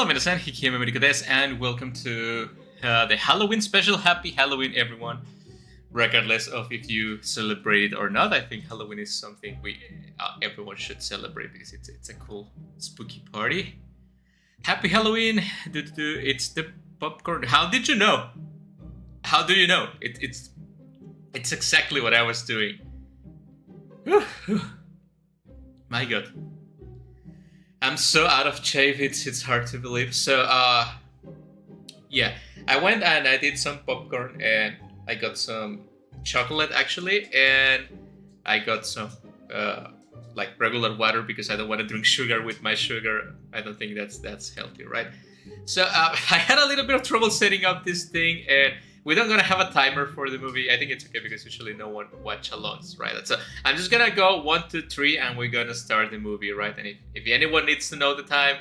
Hello, minasan, Hikiyami Moriko desu, and welcome to the Halloween special. Happy Halloween, everyone! Regardless of if you celebrate it or not, I think Halloween is something everyone should celebrate because it's a cool, spooky party. Happy Halloween! It's the popcorn. How did you know? How do you know? It's exactly what I was doing. My God. I'm so out of shape, it's hard to believe. So, yeah, I went and I did some popcorn and I got some chocolate actually, and I got some like regular water because I don't want to drink sugar with my sugar. I don't think that's healthy, right? So I had a little bit of trouble setting up this thing, and we don't gonna have a timer for the movie. I think it's okay because usually no one watch alongs, right? So I'm just gonna go 1, 2, 3, and we're gonna start the movie, right? And if anyone needs to know the time,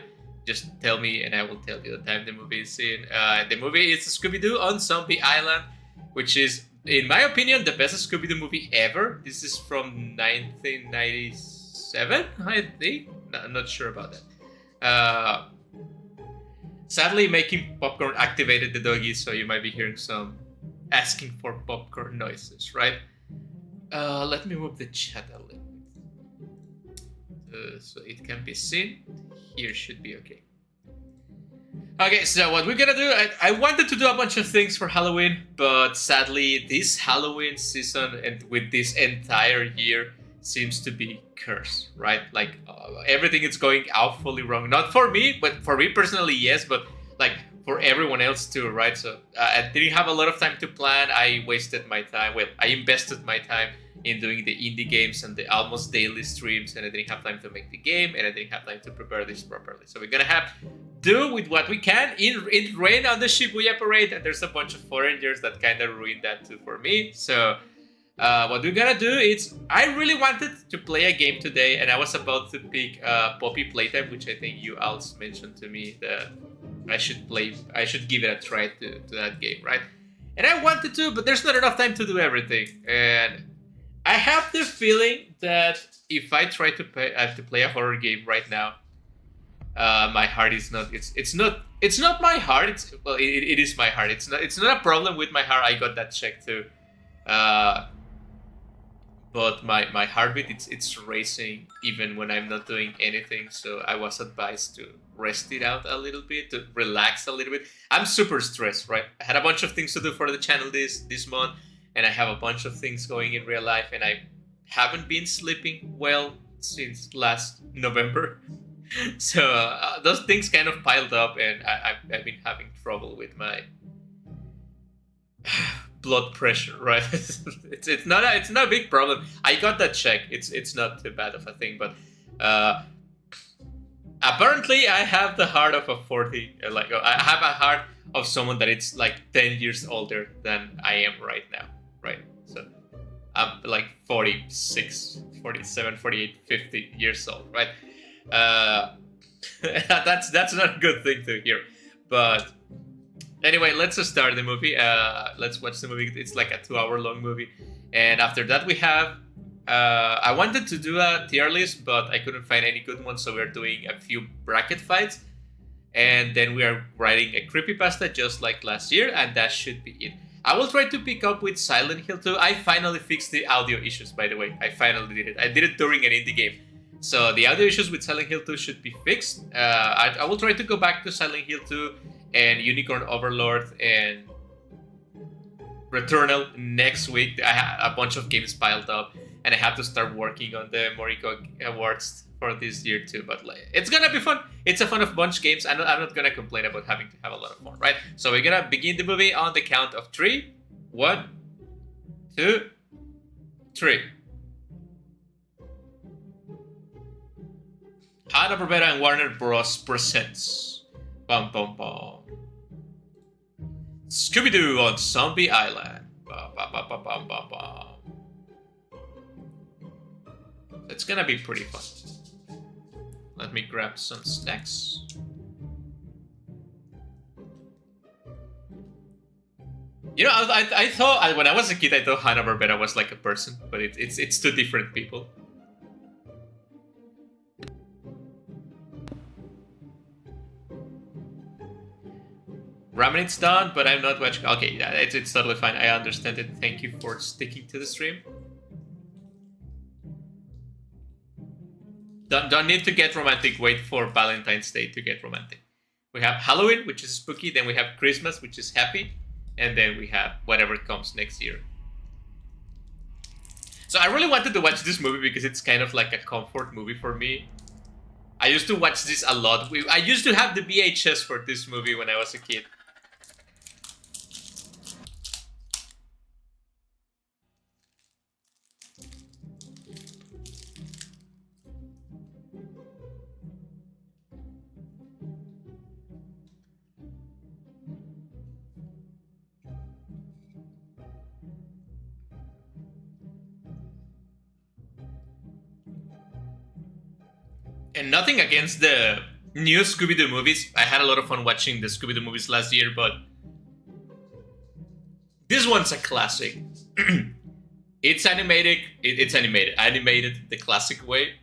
just tell me and I will tell you the time the movie is in. The movie is Scooby Doo on Zombie Island, which is, in my opinion, the best Scooby Doo movie ever. This is from 1997, I think. No, I'm not sure about that. Sadly, making popcorn activated the doggy, so you might be hearing some asking for popcorn noises, right? Let me move the chat a little bit so it can be seen. Here should be okay. Okay, so what we're gonna do, I wanted to do a bunch of things for Halloween, but sadly, this Halloween season and with this entire year seems to be cursed, right? Like everything is going awfully wrong. Not for me, but for me personally, yes, but like for everyone else too, right? So I didn't have a lot of time to plan. I wasted my time. Well, I invested my time in doing the indie games and the almost daily streams, and I didn't have time to make the game, and I didn't have time to prepare this properly. So we're gonna have do with what we can. It rained on the Shibuya parade, and there's a bunch of foreigners that kind of ruined that too for me. So what we're gonna do is, I really wanted to play a game today, and I was about to pick Poppy Playtime, which I think you also mentioned to me that I should give it a try to that game, right? And I wanted to, but there's not enough time to do everything, and I have the feeling that if I try to play a horror game right now, my heart is not. It's not my heart. It is my heart. It's not a problem with my heart. I got that checked too. But my heartbeat, it's racing even when I'm not doing anything. So I was advised to rest it out a little bit, to relax a little bit. I'm super stressed, right? I had a bunch of things to do for the channel this month, and I have a bunch of things going in real life, and I haven't been sleeping well since last November. So those things kind of piled up, and I've been having trouble with my blood pressure, right? it's not a big problem. I got that checked. It's not too bad of a thing, but apparently I have the heart of a 40. Like I have a heart of someone that it's like 10 years older than I am right now, right? So I'm like 46, 47, 48, 50 years old, right? That's not a good thing to hear, but anyway, let's just start the movie. Let's watch the movie. It's like a 2-hour long movie. And after that we have... I wanted to do a tier list, but I couldn't find any good ones, so we're doing a few bracket fights. And then we are writing a creepypasta just like last year, and that should be it. I will try to pick up with Silent Hill 2. I finally fixed the audio issues, by the way. I finally did it. I did it during an indie game. So the audio issues with Silent Hill 2 should be fixed. I will try to go back to Silent Hill 2 and Unicorn Overlord and Returnal next week. I have a bunch of games piled up, and I have to start working on the Moriko Awards for this year too. But it's gonna be fun. It's a fun of bunch games. I'm not gonna complain about having to have a lot of fun, right? So we're gonna begin the movie on the count of 3. 1, 2, 3. Hanna-Barbera and Warner Bros. Presents. Bum bum bum. Scooby Doo on Zombie Island. Bum, bum, bum, bum, bum, bum, bum. It's gonna be pretty fun. Let me grab some snacks. You know, I thought when I was a kid, I thought Hanna-Barbera was like a person, but it's two different people. Ramen, it's done, but I'm not watching. Okay, yeah, it's totally fine. I understand it. Thank you for sticking to the stream. Don't need to get romantic. Wait for Valentine's Day to get romantic. We have Halloween, which is spooky. Then we have Christmas, which is happy. And then we have whatever comes next year. So I really wanted to watch this movie because it's kind of like a comfort movie for me. I used to watch this a lot. I used to have the VHS for this movie when I was a kid. And nothing against the new Scooby Doo movies. I had a lot of fun watching the Scooby Doo movies last year, but this one's a classic. It's animated. It's animated the classic way.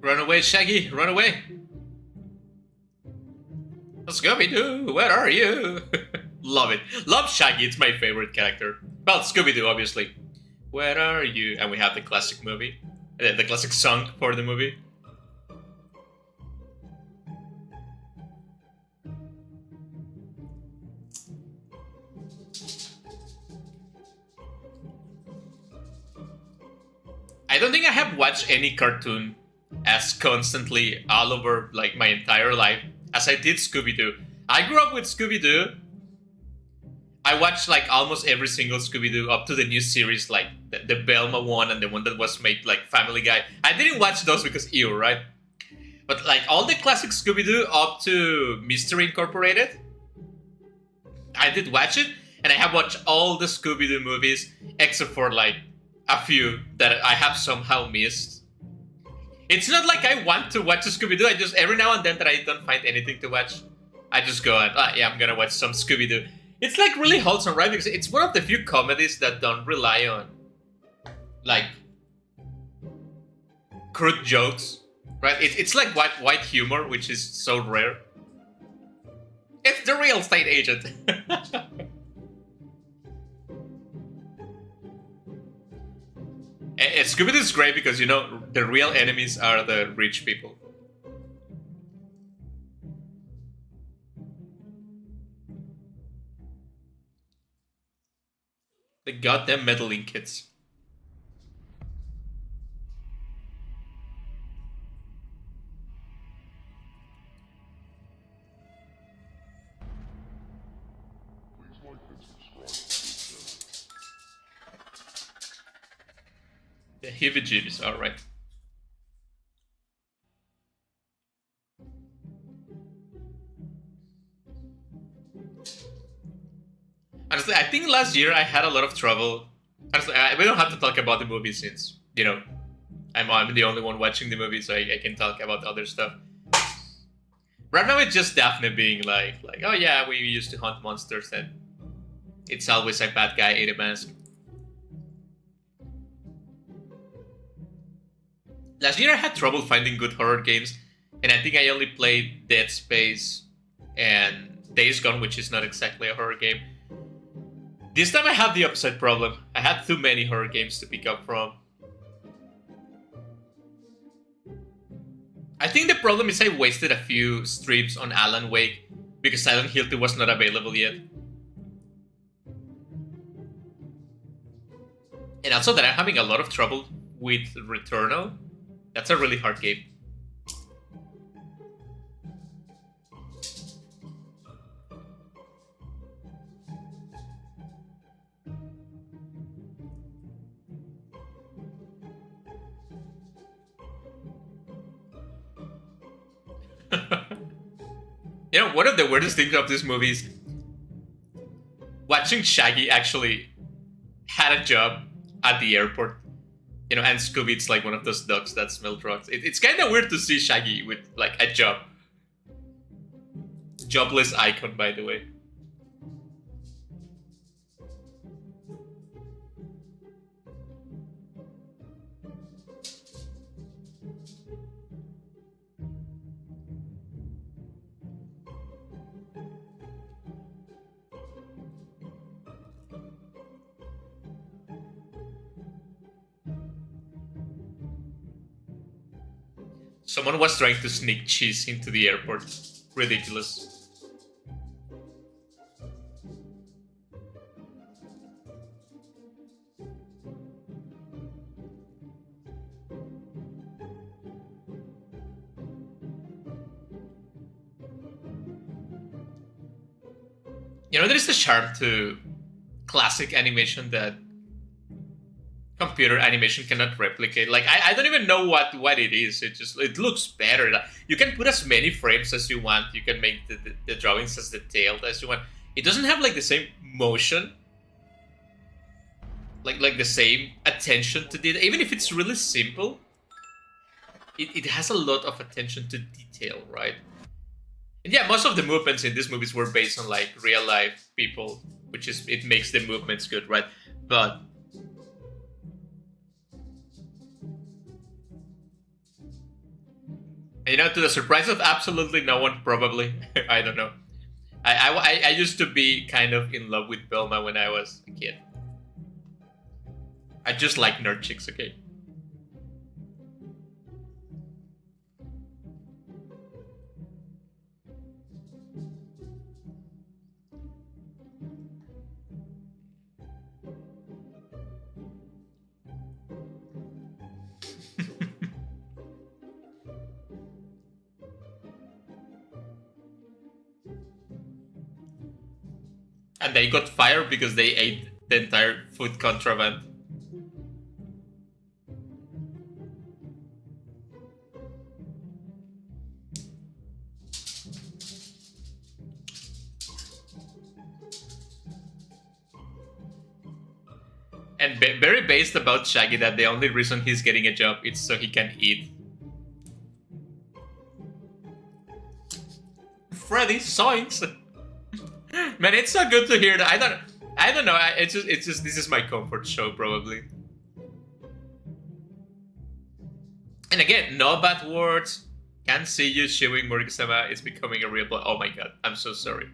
Run away, Shaggy, run away. Scooby Doo, where are you? Love it. Love Shaggy, it's my favorite character. Well, Scooby Doo, obviously. Where are you? And we have the classic movie. The classic song for the movie. I don't think I have watched any cartoon as constantly all over like my entire life as I did Scooby Doo. I grew up with Scooby Doo. I watched like almost every single Scooby Doo up to the new series, like the Velma one and the one that was made like Family Guy. I didn't watch those because ew, right? But like all the classic Scooby Doo up to Mystery Incorporated, I did watch it, and I have watched all the Scooby Doo movies except for like a few that I have somehow missed. It's not like I want to watch a Scooby Doo. I just every now and then that I don't find anything to watch, I just go and yeah, I'm gonna watch some Scooby Doo. It's like really wholesome, right? Because it's one of the few comedies that don't rely on like crude jokes, right? It's like white humor, which is so rare. It's the real estate agent. And Scooby Doo is great because, you know, the real enemies are the rich people. The goddamn meddling kids. The heebie-jeebies, alright. Honestly, I think last year I had a lot of trouble. Honestly, we don't have to talk about the movie since, you know, I'm the only one watching the movie, so I can talk about other stuff. Right now it's just Daphne being like, oh yeah, we used to hunt monsters and it's always a bad guy in a mask. Last year I had trouble finding good horror games, and I think I only played Dead Space and Days Gone, which is not exactly a horror game. This time I have the opposite problem. I had too many horror games to pick up from. I think the problem is I wasted a few streams on Alan Wake because Silent Hill 2 was not available yet. And also that I'm having a lot of trouble with Returnal. That's a really hard game. You know, one of the weirdest things of this movie is watching Shaggy actually had a job at the airport. You know, and Scooby, it's like one of those dogs that smell drugs. It's kind of weird to see Shaggy with, like, a job. Jobless icon, by the way. Someone was trying to sneak cheese into the airport. Ridiculous. You know, there is a charm to classic animation that computer animation cannot replicate. Like I don't even know what it is. It looks better. You can put as many frames as you want. You can make the drawings as detailed as you want. It doesn't have like the same motion, like the same attention to detail. Even if it's really simple, it has a lot of attention to detail, right? And yeah, most of the movements in these movies were based on like real life people, which is it makes the movements good, right? But you know, to the surprise of absolutely no one, probably. I don't know. I used to be kind of in love with Velma when I was a kid. I just like nerd chicks, okay? And they got fired because they ate the entire food contraband. And very based about Shaggy that the only reason he's getting a job is so he can eat. Freddy Soins. Man, it's so good to hear that. I don't know. It's just this is my comfort show probably. And again, no bad words. Can't see you showing Moriko-sama. It's becoming a real. Oh my god, I'm so sorry.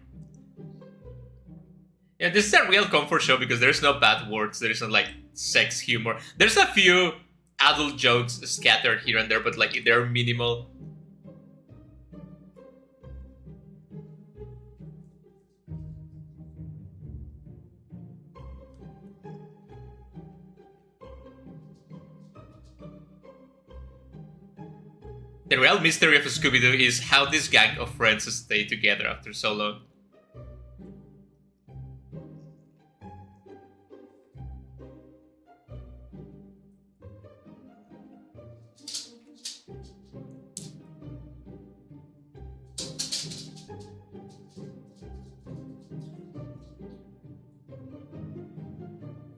Yeah, this is a real comfort show because there's no bad words. There isn't like sex humor. There's a few adult jokes scattered here and there, but like they're minimal. The real mystery of Scooby Doo is how this gang of friends stay together after so long.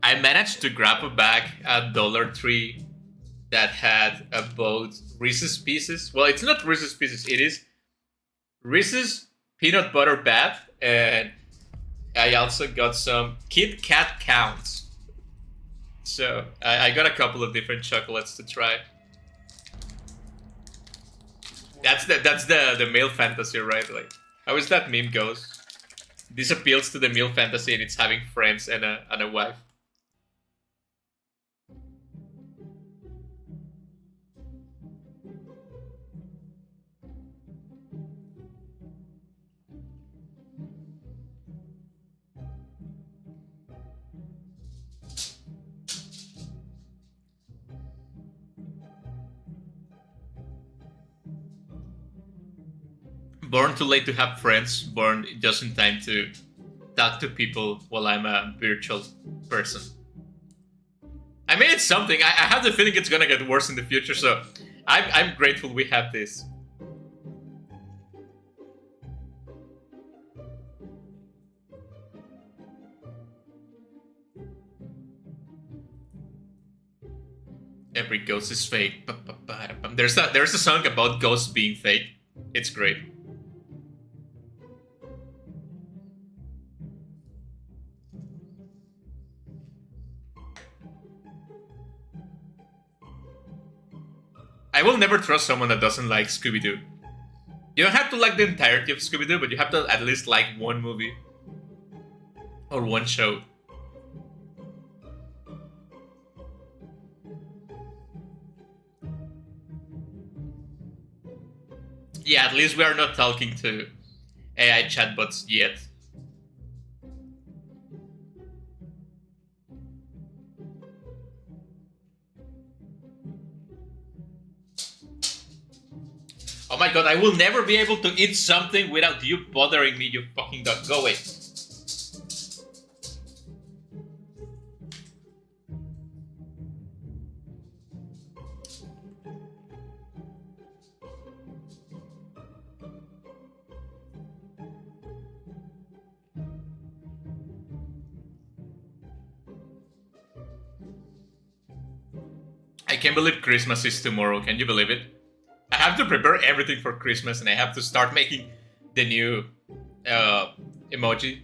I managed to grab a bag at Dollar Tree that had both Reese's Pieces. Well, it's not Reese's Pieces. It is Reese's Peanut Butter Bath. And I also got some Kit Kat Counts. So I got a couple of different chocolates to try. That's the male fantasy, right? Like, how is that meme goes? This appeals to the male fantasy and it's having friends and a wife. Born too late to have friends, born just in time to talk to people while I'm a virtual person. I mean, it's something. I have the feeling it's gonna get worse in the future, so I'm grateful we have this. Every ghost is fake. There's a song about ghosts being fake. It's great. I will never trust someone that doesn't like Scooby Doo. You don't have to like the entirety of Scooby Doo, but you have to at least like one movie or one show. Yeah, at least we are not talking to AI chatbots yet. Oh my god, I will never be able to eat something without you bothering me, you fucking dog. Go away. I can't believe Christmas is tomorrow. Can you believe it? I have to prepare everything for Christmas and I have to start making the new emoji.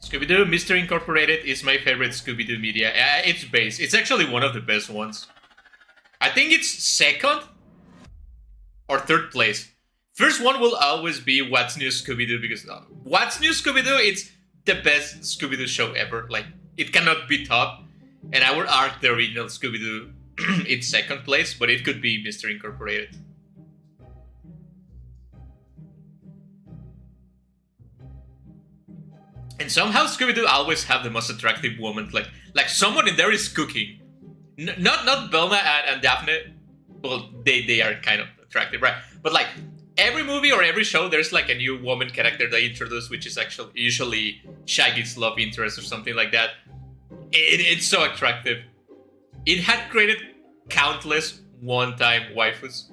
Scooby Doo Mystery Incorporated is my favorite Scooby Doo media. It's base. It's actually one of the best ones. I think it's second or third place. First one will always be What's New Scooby Doo because What's New Scooby Doo it's the best Scooby Doo show ever. Like it cannot be top. And I would argue the original Scooby Doo it's second place, but it could be Mystery Incorporated. And somehow Scooby-Doo always have the most attractive woman. Like someone in there is cooking. Not Velma and Daphne. Well, they are kind of attractive, right? But like every movie or every show, there's like a new woman character they introduce, which is actually usually Shaggy's love interest or something like that. It's so attractive. It had created countless one-time waifus.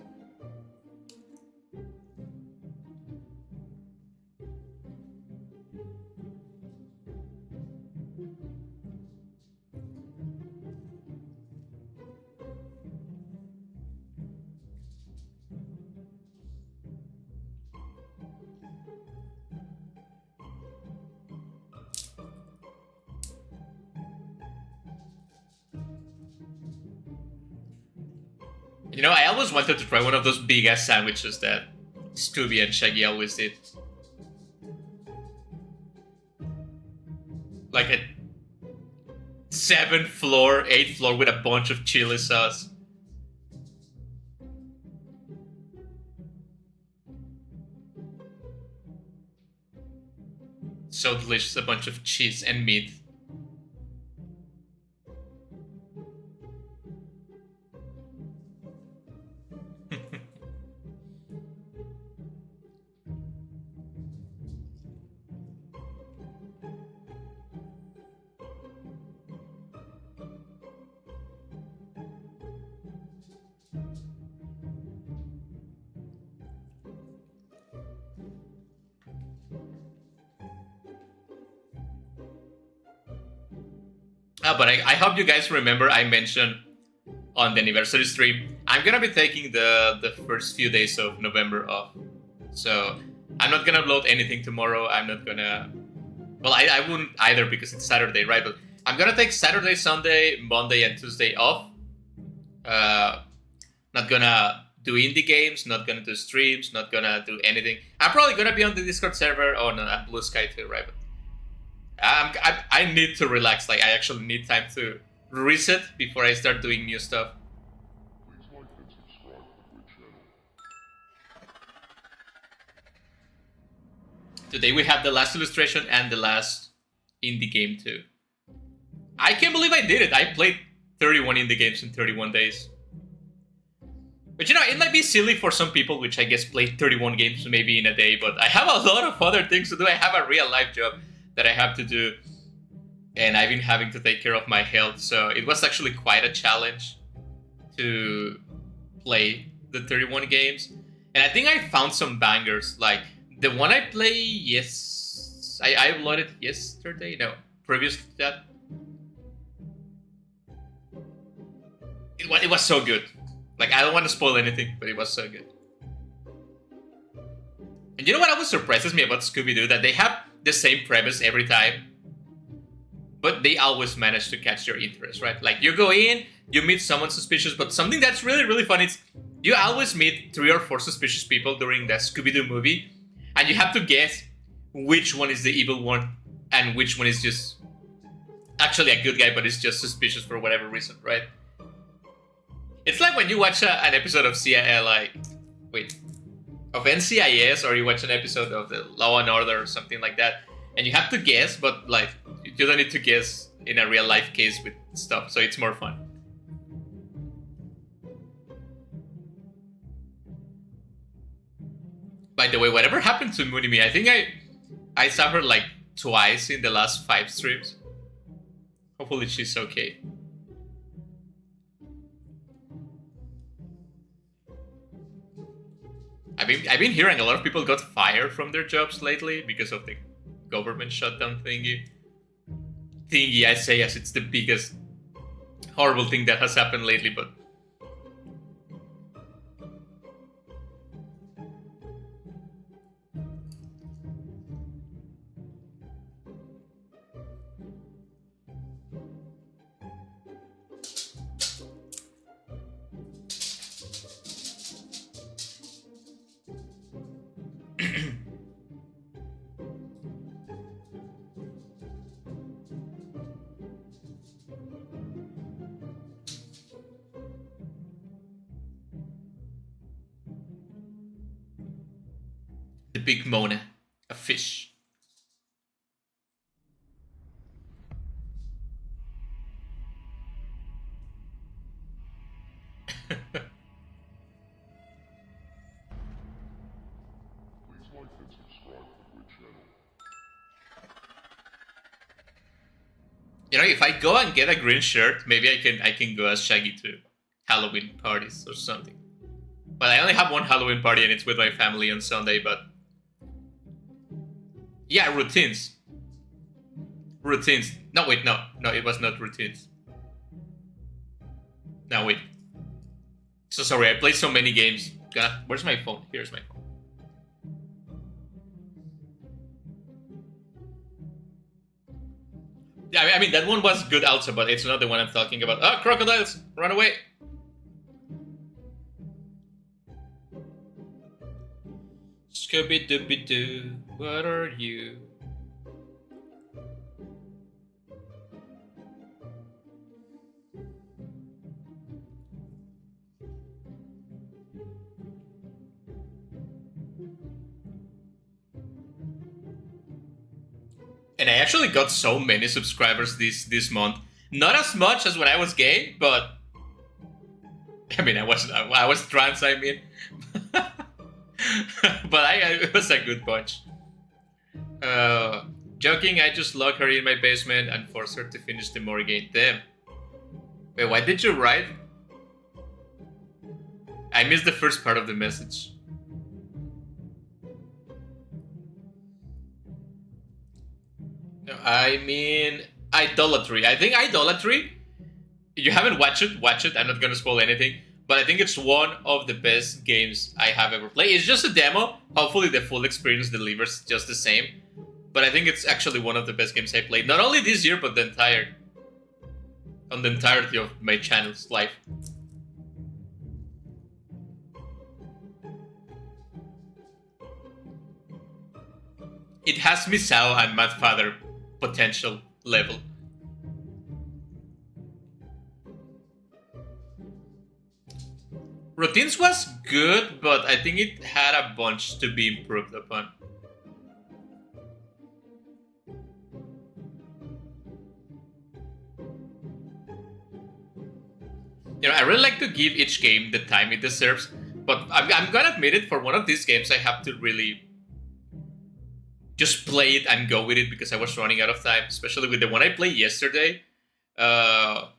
You know, I always wanted to try one of those big ass sandwiches that Scooby and Shaggy always did. Like a 7th floor, 8th floor with a bunch of chili sauce. So delicious, a bunch of cheese and meat. But I hope you guys remember I mentioned on the anniversary stream, I'm gonna be taking the first few days of November off. So I'm not gonna upload anything tomorrow. I'm not gonna... Well, I wouldn't either because it's Saturday, right? But I'm gonna take Saturday, Sunday, Monday, and Tuesday off. Not gonna do indie games, not gonna do streams, not gonna do anything. I'm probably gonna be on the Discord server on Blue Sky too, right? But I need to relax. Like, I actually need time to reset before I start doing new stuff. Today we have the last illustration and the last indie game too. I can't believe I did it. I played 31 indie games in 31 days. But you know, it might be silly for some people, which I guess play 31 games maybe in a day, but I have a lot of other things to do. I have a real life job that I have to do, and I've been having to take care of my health, so it was actually quite a challenge to play the 31 games. And I think I found some bangers, like the one I play, I uploaded yesterday, no, previous to that. It was so good. Like, I don't want to spoil anything, but it was so good. And you know what always surprises me about Scooby Doo? That they have the same premise every time, but they always manage to catch your interest, right? Like you go in, you meet someone suspicious, but something that's really, really fun is you always meet 3 or 4 suspicious people during the Scooby Doo movie, and you have to guess which one is the evil one and which one is just actually a good guy, but is just suspicious for whatever reason, right? It's like when you watch an episode of of NCIS, or you watch an episode of the Law and Order or something like that, and you have to guess, but like you don't need to guess in a real life case with stuff, so it's more fun. By the way, whatever happened to Moonimi? I think I saw her like twice in the last 5 streams. Hopefully she's okay. I've been hearing a lot of people got fired from their jobs lately because of the government shutdown thingy. I say as it's the biggest horrible thing that has happened lately, but the big Mona, a fish. You know, if I go and get a green shirt, maybe I can go as Shaggy to Halloween parties or something. But I only have one Halloween party and it's with my family on Sunday, but yeah, routines. Routines. No, wait, no, it was not routines. No, wait. So sorry, I played so many games. Where's my phone? Here's my phone. Yeah, I mean, that one was good also, but it's not the one I'm talking about. Oh, crocodiles! Run away! Scooby Dooby Doo, what are you? And I actually got so many subscribers this month. Not as much as when I was gay, but I mean, I was trans. I mean, but it was a good bunch. Joking. I just locked her in my basement and forced her to finish the more game. Damn. Wait, why did you write? I missed the first part of the message. I mean, idolatry. I think idolatry. You haven't watched it. Watch it. I'm not gonna spoil anything, but I think it's one of the best games I have ever played. It's just a demo. Hopefully, the full experience delivers just the same. But I think it's actually one of the best games I played. Not only this year, but the entirety of my channel's life. It has Misao and Mad Father potential level. Routines was good, but I think it had a bunch to be improved upon. You know, I really like to give each game the time it deserves, but I'm gonna admit it, for one of these games I have to really just play it and go with it because I was running out of time, especially with the one I played yesterday. I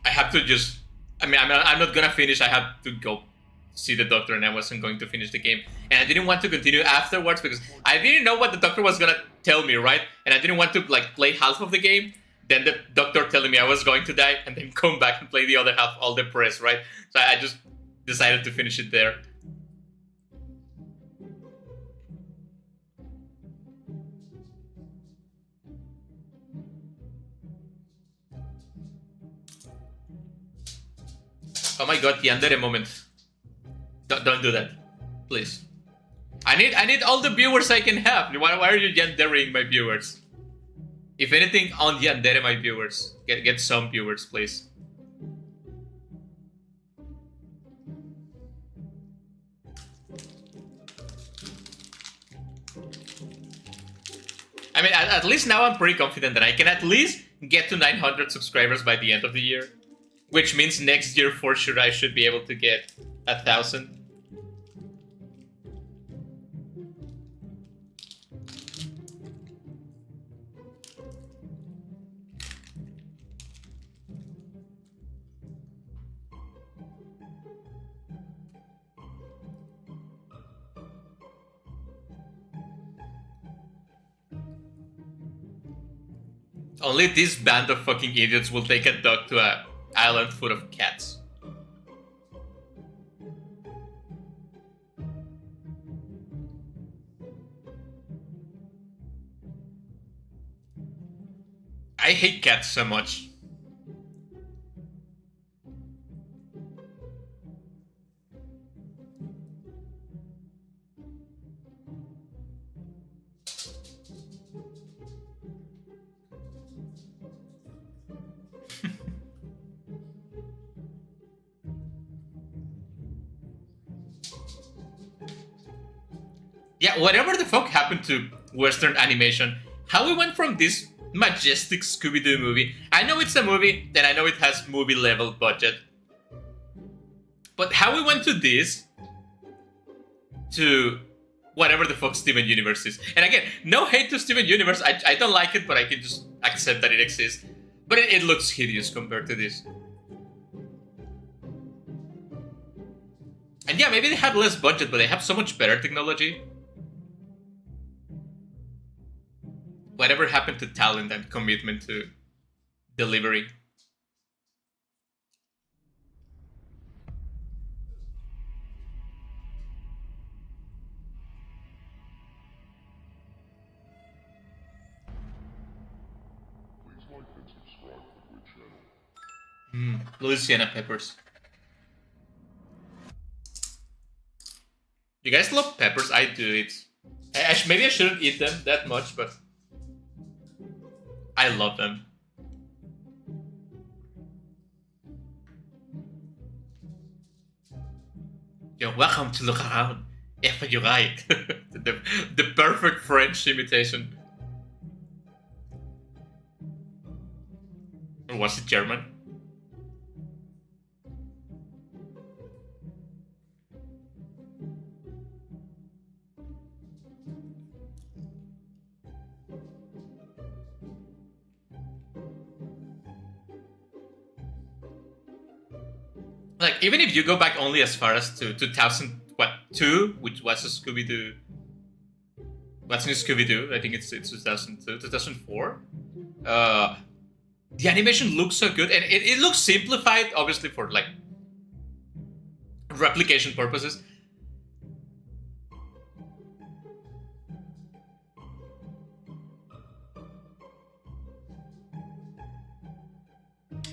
have to just... I'm not gonna finish. I had to go see the doctor and I wasn't going to finish the game. And I didn't want to continue afterwards because I didn't know what the doctor was gonna tell me, right? And I didn't want to like play half of the game, then the doctor telling me I was going to die, and then come back and play the other half all depressed, right? So I just decided to finish it there. Oh my god, the Yandere moment. Don't do that. Please. I need all the viewers I can have. Why are you Yandering my viewers? If anything, on Yandere my viewers. Get some viewers, please. I mean, at least now I'm pretty confident that I can at least get to 900 subscribers by the end of the year. Which means next year for sure I should be able to get 1,000. Only this band of fucking idiots will take a dog to an island full of cats. I hate cats so much. Yeah, whatever the fuck happened to Western animation, how we went from this majestic Scooby Doo movie. I know it's a movie, and I know it has movie level budget. But how we went to this, to whatever the fuck Steven Universe is. And again, no hate to Steven Universe, I don't like it, but I can just accept that it exists. But it looks hideous compared to this. And yeah, maybe they have less budget, but they have so much better technology. Whatever happened to talent and commitment to delivery? Please like and subscribe to the channel. Louisiana peppers. You guys love peppers? I do. Maybe I shouldn't eat them that much, but I love them. You're welcome to look around if you like. the perfect French imitation. Or was it German? Like, even if you go back only as far as to 2002, which was a Scooby Doo. What's new Scooby Doo? I think it's 2002, 2004. The animation looks so good, and it looks simplified, obviously for like replication purposes.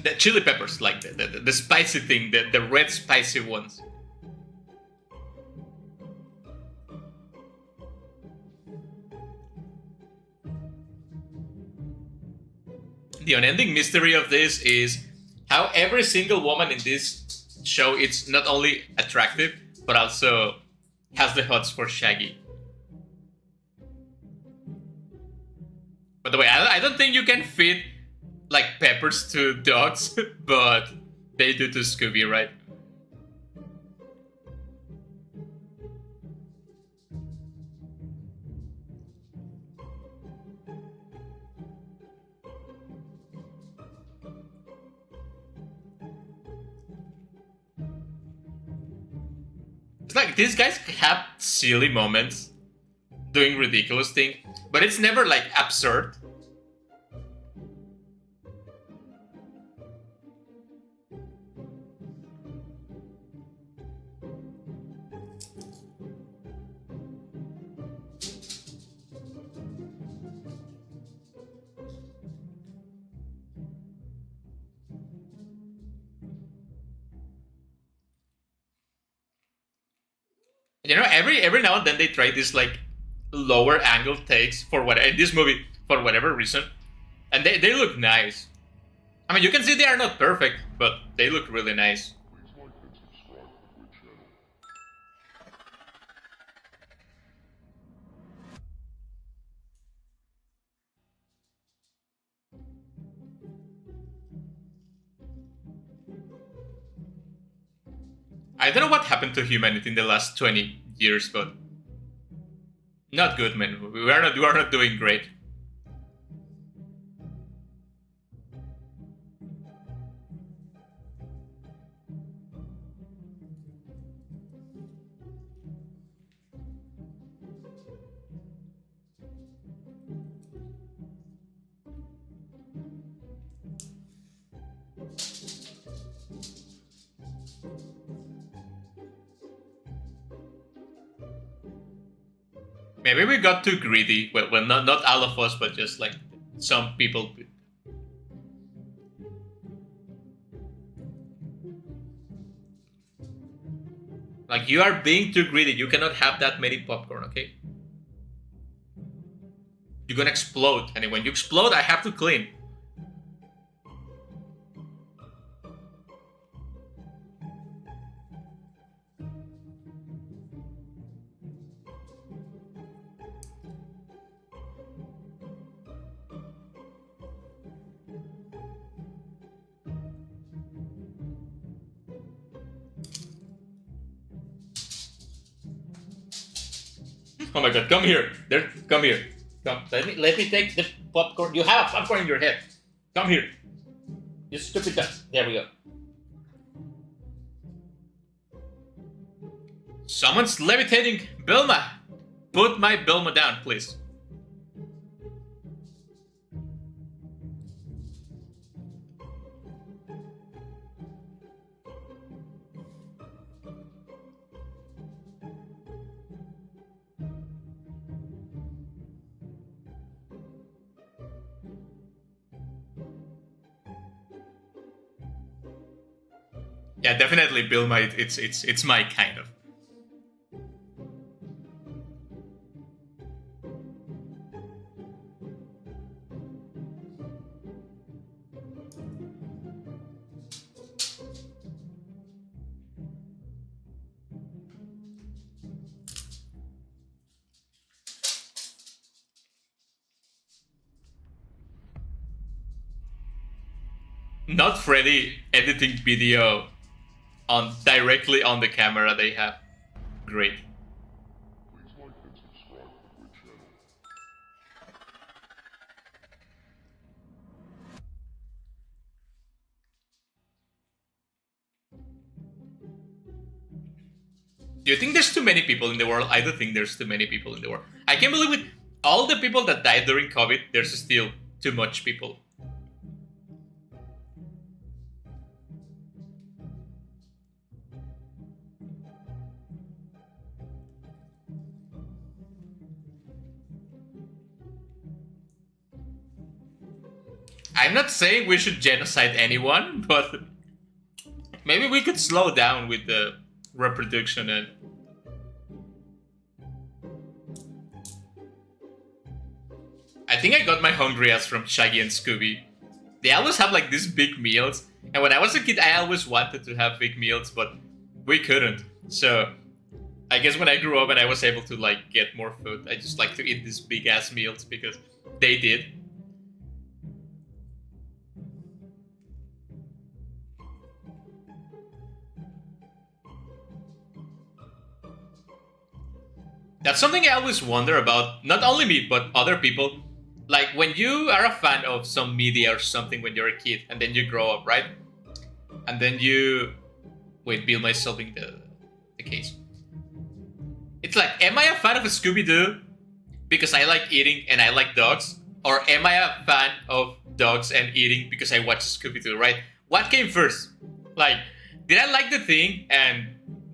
The chili peppers, like the spicy thing, the red spicy ones. The unending mystery of this is how every single woman in this show is not only attractive, but also has the hots for Shaggy. By the way, I don't think you can feed like peppers to dogs, but they do to Scooby, right? It's like these guys have silly moments doing ridiculous things, but it's never like absurd. You know, every now and then they try this like lower angle takes for what in this movie for whatever reason, and they look nice. I mean, you can see they are not perfect, but they look really nice. Please like and subscribe to the channel. I don't know what happened to humanity in the last 20 years, but not good, man. We are not doing great. Maybe we got too greedy. Well, not all of us, but just like some people. Like, you are being too greedy. You cannot have that many popcorn, okay? You're gonna explode, and when you explode, I have to clean. Oh my god, come here. Come here. Come. Let me take the popcorn. You have popcorn in your head. Come here. You stupid duck. There we go. Someone's levitating. Bilma. Put my Bilma down, please. Yeah, definitely, Bilma. It's my kind of. Not Freddy editing video on directly on the camera they have. Great. Please like and subscribe to the channel. Do you think there's too many people in the world? I do think there's too many people in the world. I can't believe with all the people that died during COVID, there's still too much people. I'm not saying we should genocide anyone, but maybe we could slow down with the reproduction and... I think I got my hungry ass from Shaggy and Scooby. They always have like these big meals, and when I was a kid I always wanted to have big meals, but we couldn't. So I guess when I grew up and I was able to like get more food, I just like to eat these big ass meals because they did. That's something I always wonder about, not only me, but other people. Like, when you are a fan of some media or something when you're a kid, and then you grow up, right? And then you... Wait, Bill is solving the case. It's like, am I a fan of a Scooby Doo because I like eating and I like dogs? Or am I a fan of dogs and eating because I watch Scooby Doo, right? What came first? Like, did I like the thing and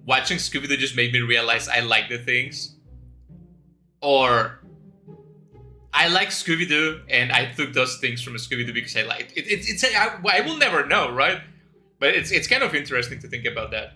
watching Scooby Doo just made me realize I like the things? Or I like Scooby Doo and I took those things from Scooby Doo because I liked it. I will never know, right? But it's kind of interesting to think about that.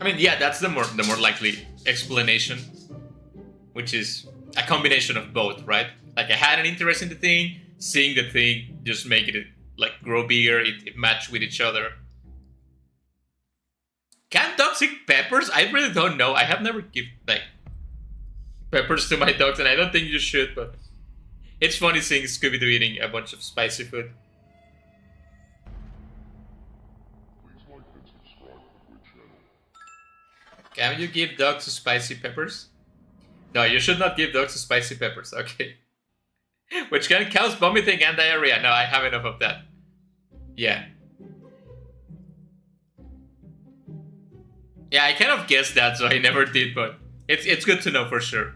I mean, yeah, that's the more likely explanation, which is a combination of both, right? Like I had an interest in the thing, seeing the thing just make it like grow bigger, it match with each other. Can dogs eat peppers? I really don't know. I have never given like peppers to my dogs, and I don't think you should. But it's funny seeing Scooby Doo eating a bunch of spicy food. Please like and subscribe to the channel. Can you give dogs spicy peppers? No, you should not give dogs spicy peppers. Okay. Which can cause vomiting and diarrhea. No, I have enough of that. Yeah. Yeah, I kind of guessed that, so I never did, but it's good to know for sure.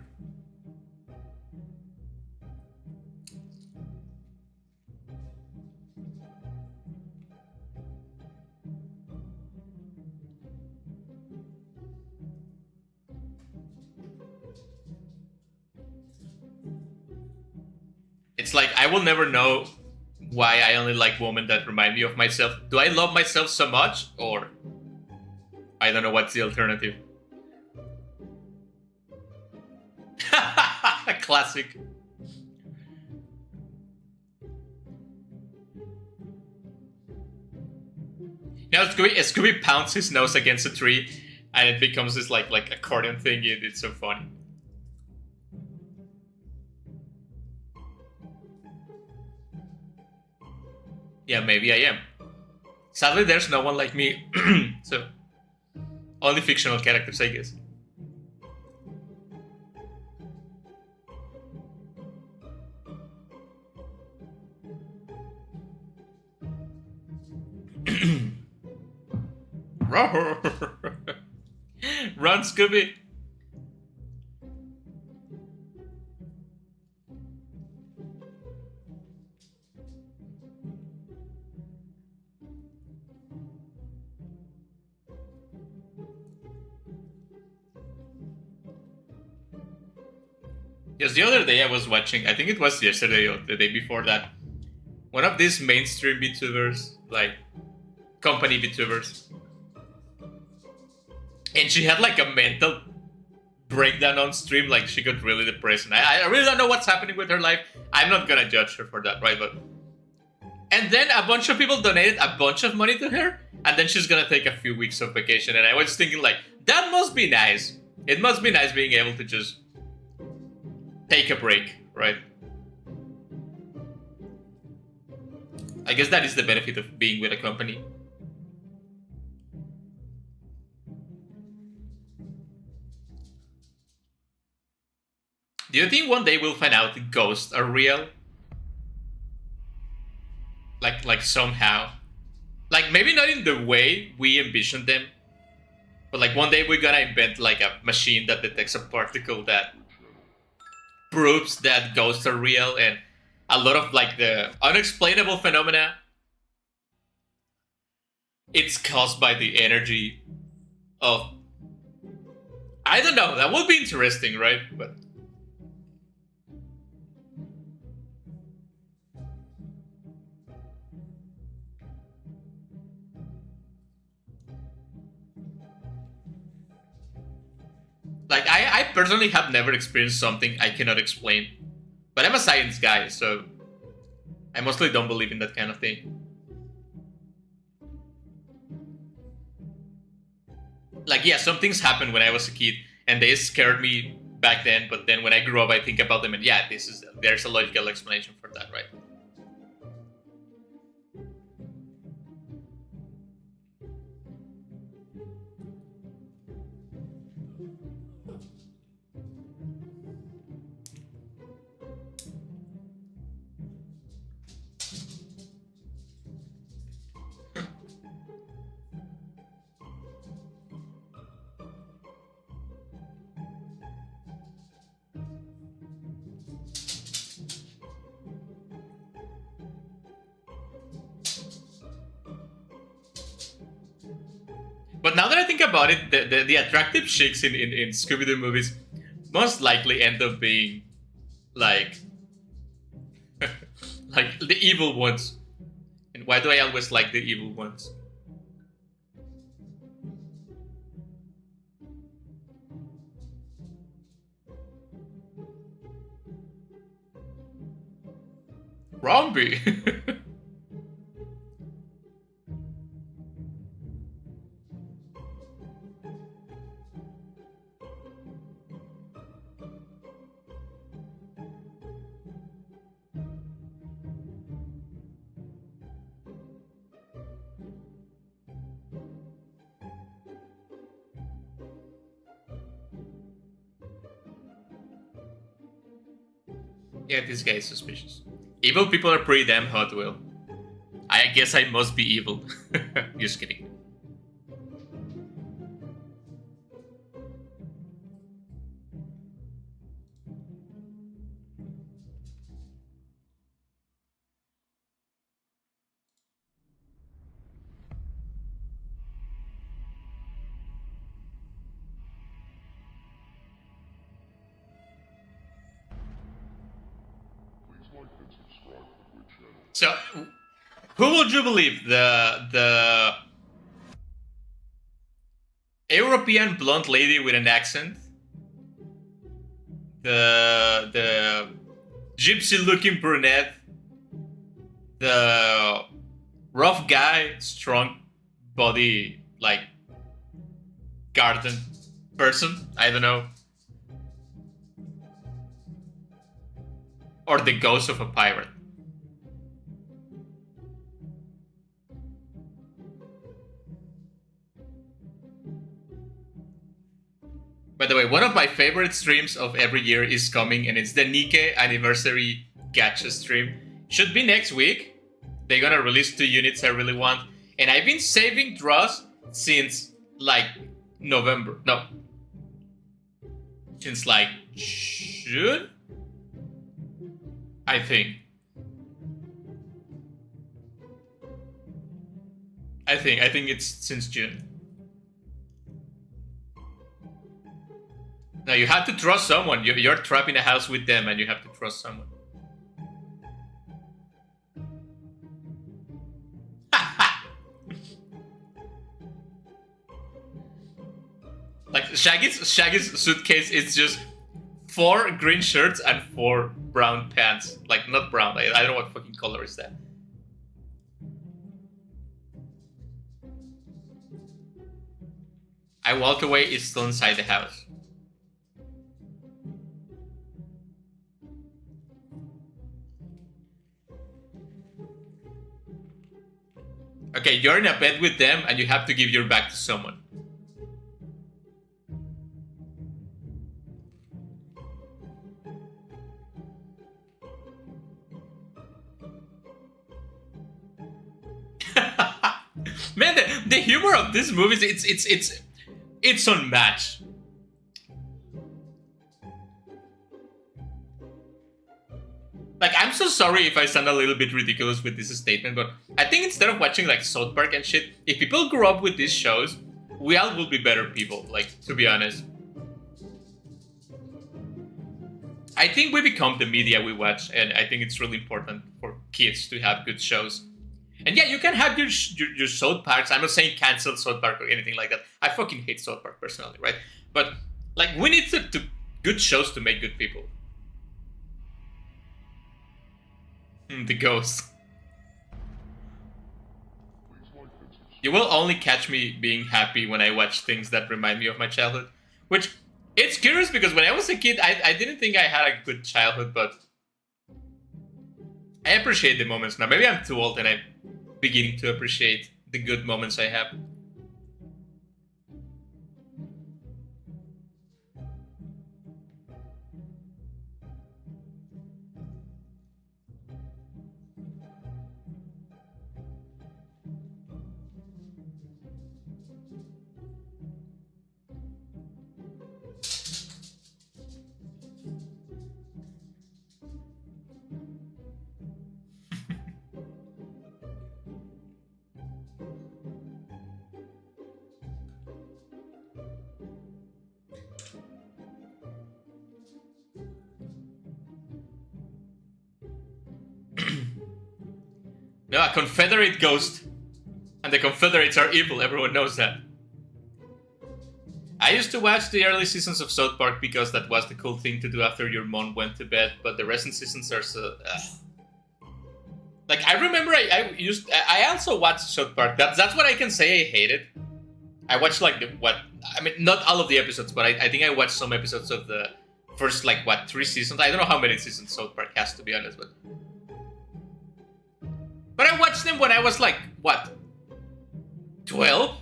It's like I will never know why I only like women that remind me of myself. Do I love myself so much, or I don't know what's the alternative? Classic. Now Scooby pounds his nose against a tree, and it becomes this like accordion thing. It's so funny. Yeah, maybe I am. Sadly, there's no one like me, so only fictional characters, I guess. Run, Scooby! Yes, the other day I was watching, I think it was yesterday or the day before that, one of these mainstream VTubers, like company VTubers, and she had like a mental breakdown on stream, like she got really depressed, and I really don't know what's happening with her life. I'm not gonna judge her for that, right? But and then a bunch of people donated a bunch of money to her, and then she's gonna take a few weeks of vacation, and I was thinking like, that must be nice. It must be nice being able to just take a break, right? I guess that is the benefit of being with a company. Do you think one day we'll find out ghosts are real? Like somehow. Like maybe not in the way we envision them, but like one day we're gonna invent like a machine that detects a particle that proves that ghosts are real, and a lot of like the unexplainable phenomena, it's caused by the energy of, I don't know, that would be interesting, right? But like I personally have never experienced something I cannot explain. But I'm a science guy, so I mostly don't believe in that kind of thing. Like, yeah, some things happened when I was a kid, and they scared me back then. But then when I grew up, I think about them, and yeah, there's a logical explanation for that, right? But now that I think about it, the attractive chicks in Scooby Doo movies most likely end up being like like the evil ones. And why do I always like the evil ones? Rombie. Yeah, this guy is suspicious. Evil people are pretty damn hot, Will. I guess I must be evil. Just kidding. Please like and subscribe to the channel. So, who would you believe? The European blonde lady with an accent? The gypsy-looking brunette? The rough guy, strong body, like garden person? I don't know. Or the ghost of a pirate? By the way, one of my favorite streams of every year is coming, and it's the Nikke anniversary gacha stream. Should be next week. They're gonna release 2 units I really want. And I've been saving draws since like November. No. Since like June? I think it's since June. Now you have to trust someone. You're trapped in a house with them, and you have to trust someone. Like Shaggy's suitcase is just 4 green shirts and 4 brown pants. Like not brown. I don't know what fucking color is that. I walk away. It's still inside the house. Okay, you're in a bed with them and you have to give your back to someone. Man, the humor of this movie is it's unmatched. Like, I'm so sorry if I sound a little bit ridiculous with this statement, but I think instead of watching like South Park and shit, if people grew up with these shows, we all will be better people, like, to be honest. I think we become the media we watch, and I think it's really important for kids to have good shows. And yeah, you can have your South Parks. I'm not saying cancel South Park or anything like that. I fucking hate South Park personally, right? But like, we need to good shows to make good people. The ghost. You will only catch me being happy when I watch things that remind me of my childhood. Which, it's curious because when I was a kid, I didn't think I had a good childhood, but I appreciate the moments now. Maybe I'm too old and I'm beginning to appreciate the good moments I have. No, a Confederate ghost. And the Confederates are evil, everyone knows that. I used to watch the early seasons of South Park because that was the cool thing to do after your mom went to bed, but the recent seasons are so... Like I remember, I also watched South Park. That's what I can say I hated. I watched like I mean, not all of the episodes, but I think I watched some episodes of the first like 3 seasons. I don't know how many seasons South Park has, to be honest, but I watched them when I was like 12,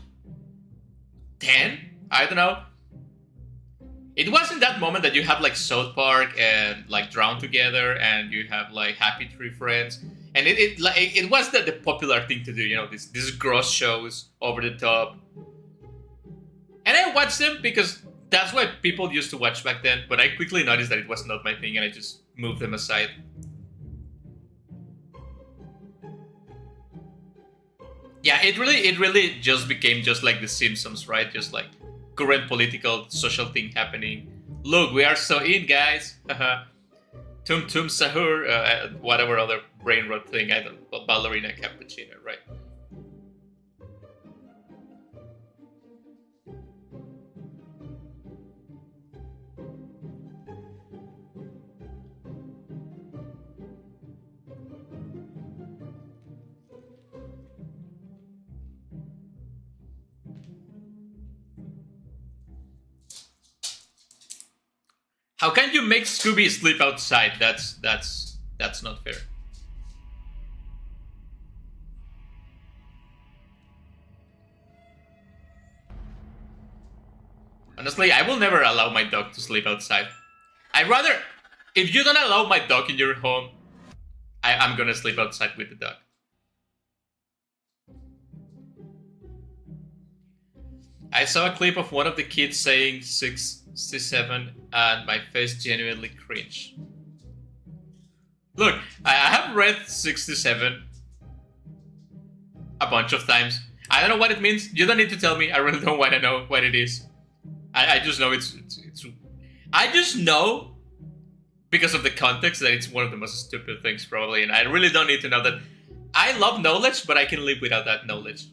10. I don't know. It was in that moment that you have like South Park and like Drown Together, and you have like Happy Tree Friends, and it was the popular thing to do. You know, these gross shows, over the top. And I watched them because that's what people used to watch back then, but I quickly noticed that it was not my thing and I just moved them aside. Yeah, it really just became just like The Simpsons, right? Just like current political, social thing happening. Look, we are so in, guys. Tum Tum Sahur, whatever other brain rot thing, I don't know, ballerina cappuccino, right? How can you make Scooby sleep outside? That's not fair. Honestly, I will never allow my dog to sleep outside. I'd rather, if you don't allow my dog in your home, I'm gonna sleep outside with the dog. I saw a clip of one of the kids saying 67 and my face genuinely cringed. Look, I have read 67 a bunch of times. I don't know what it means. You don't need to tell me. I really don't want to know what it is. I just know it's I just know because of the context that it's one of the most stupid things probably, and I really don't need to know that. I love knowledge, but I can live without that knowledge.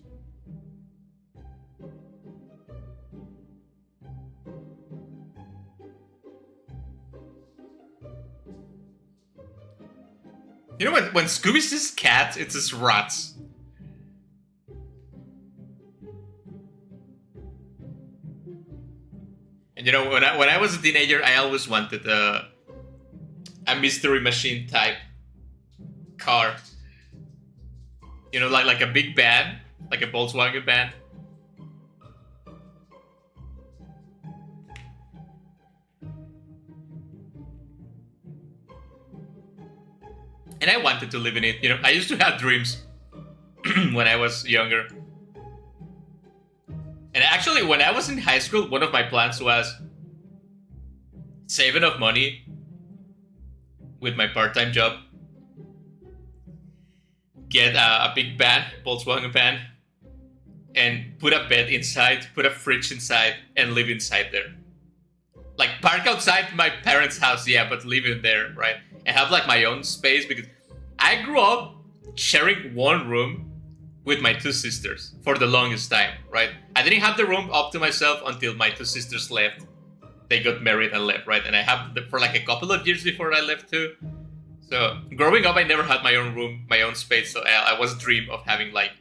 You know when Scooby says cat, it says rats. And you know, when I was a teenager, I always wanted a mystery machine type car. You know, like a big van, like a Volkswagen van. And I wanted to live in it. You know, I used to have dreams when I was younger. And actually, when I was in high school, one of my plans was save enough money with my part-time job, get a big van, Volkswagen van, and put a bed inside, put a fridge inside, and live inside there. Like park outside my parents' house, yeah, but live in there, right? And have like my own space because I grew up sharing one room with my two sisters for the longest time, right? I didn't have the room up to myself until my two sisters left. They got married and left, right? And I have for like a couple of years before I left too. So growing up, I never had my own room, my own space. So I was dream of having like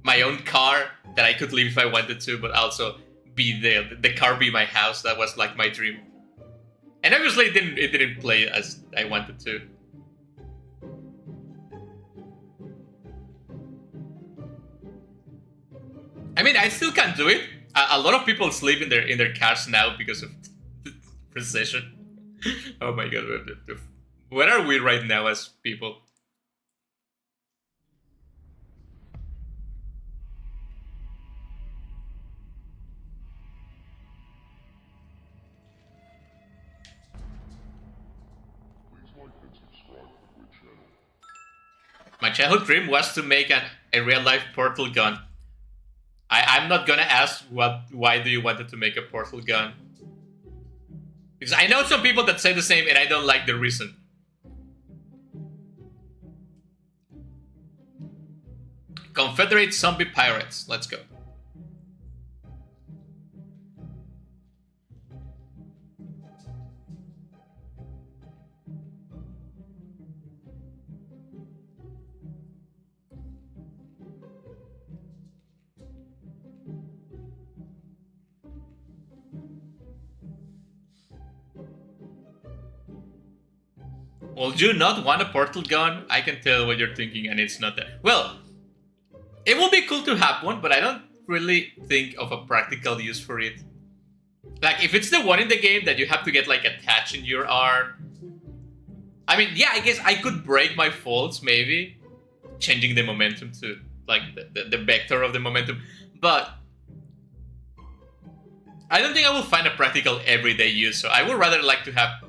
my own car that I could leave if I wanted to, but also be the car be my house. That was like my dream. And obviously it didn't play as I wanted to. I mean, I still can't do it. A lot of people sleep in their cars now because of recession. Oh my god, where are we right now as people? Please like and subscribe to the channel. My childhood dream was to make a real life portal gun. I'm not gonna ask why do you wanted to make a portal gun? Because I know some people that say the same and I don't like the reason. Confederate zombie pirates. Let's go. Will you not want a portal gun? I can tell what you're thinking, and it's not that. Well, it would be cool to have one, but I don't really think of a practical use for it. Like, if it's the one in the game that you have to get, like, attached in your arm. I mean, yeah, I guess I could break my folds, maybe. Changing the momentum to, like, the vector of the momentum. But I don't think I will find a practical everyday use, so I would rather like to have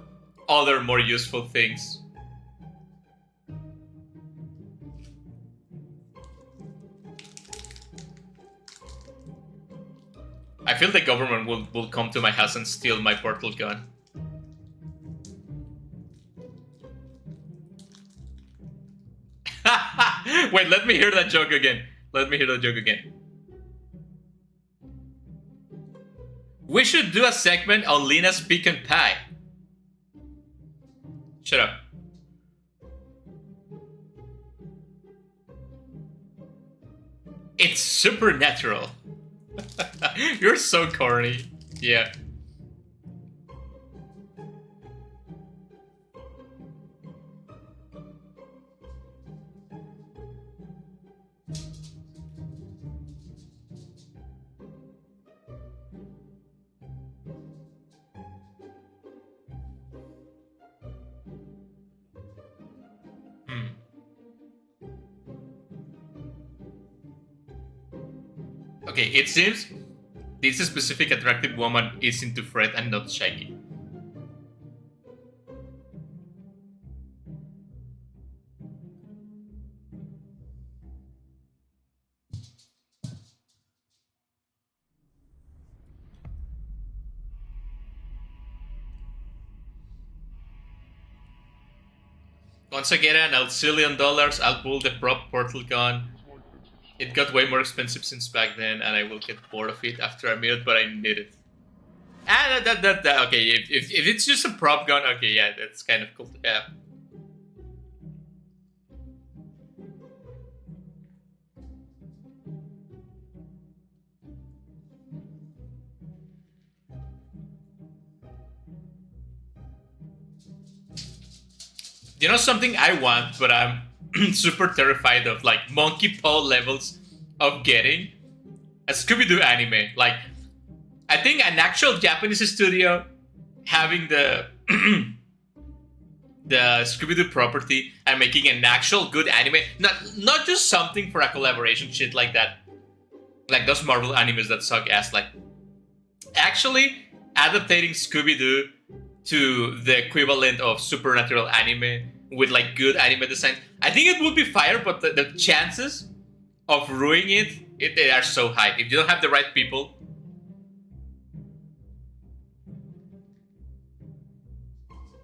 other more useful things. I feel the government will come to my house and steal my portal gun. Wait, let me hear that joke again. Let me hear that joke again. We should do a segment on Lena's pecan pie. Shut up. It's supernatural. You're so corny. Yeah. Okay, it seems this specific attractive woman is into Fred and not Shaggy. Once I get an $1 zillion, I'll pull the prop portal gun. It got way more expensive since back then, and I will get bored of it after a minute, but I need it. Ah, okay, if it's just a prop gun, okay, yeah, that's kind of cool to have. You know something I want, but I'm super terrified of, like, monkey paw levels of getting? A Scooby Doo anime. Like, I think an actual Japanese studio having the the Scooby Doo property and making an actual good anime, not just something for a collaboration shit like that, like those Marvel animes that suck ass. Like, actually adapting Scooby Doo to the equivalent of supernatural anime with, like, good anime design. I think it would be fire, but the chances of ruining it, they are so high if you don't have the right people.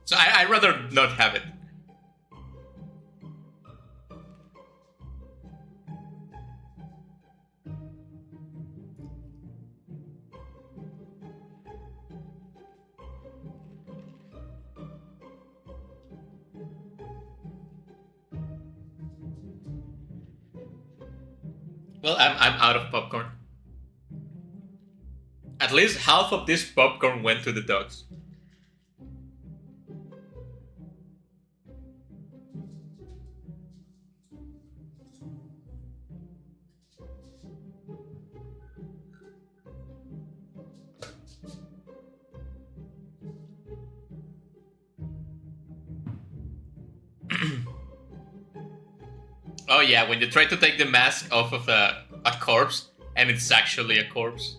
So I'd rather not have it. Well, I'm out of popcorn. At least half of this popcorn went to the dogs. Oh yeah, when you try to take the mask off of a corpse, and it's actually a corpse.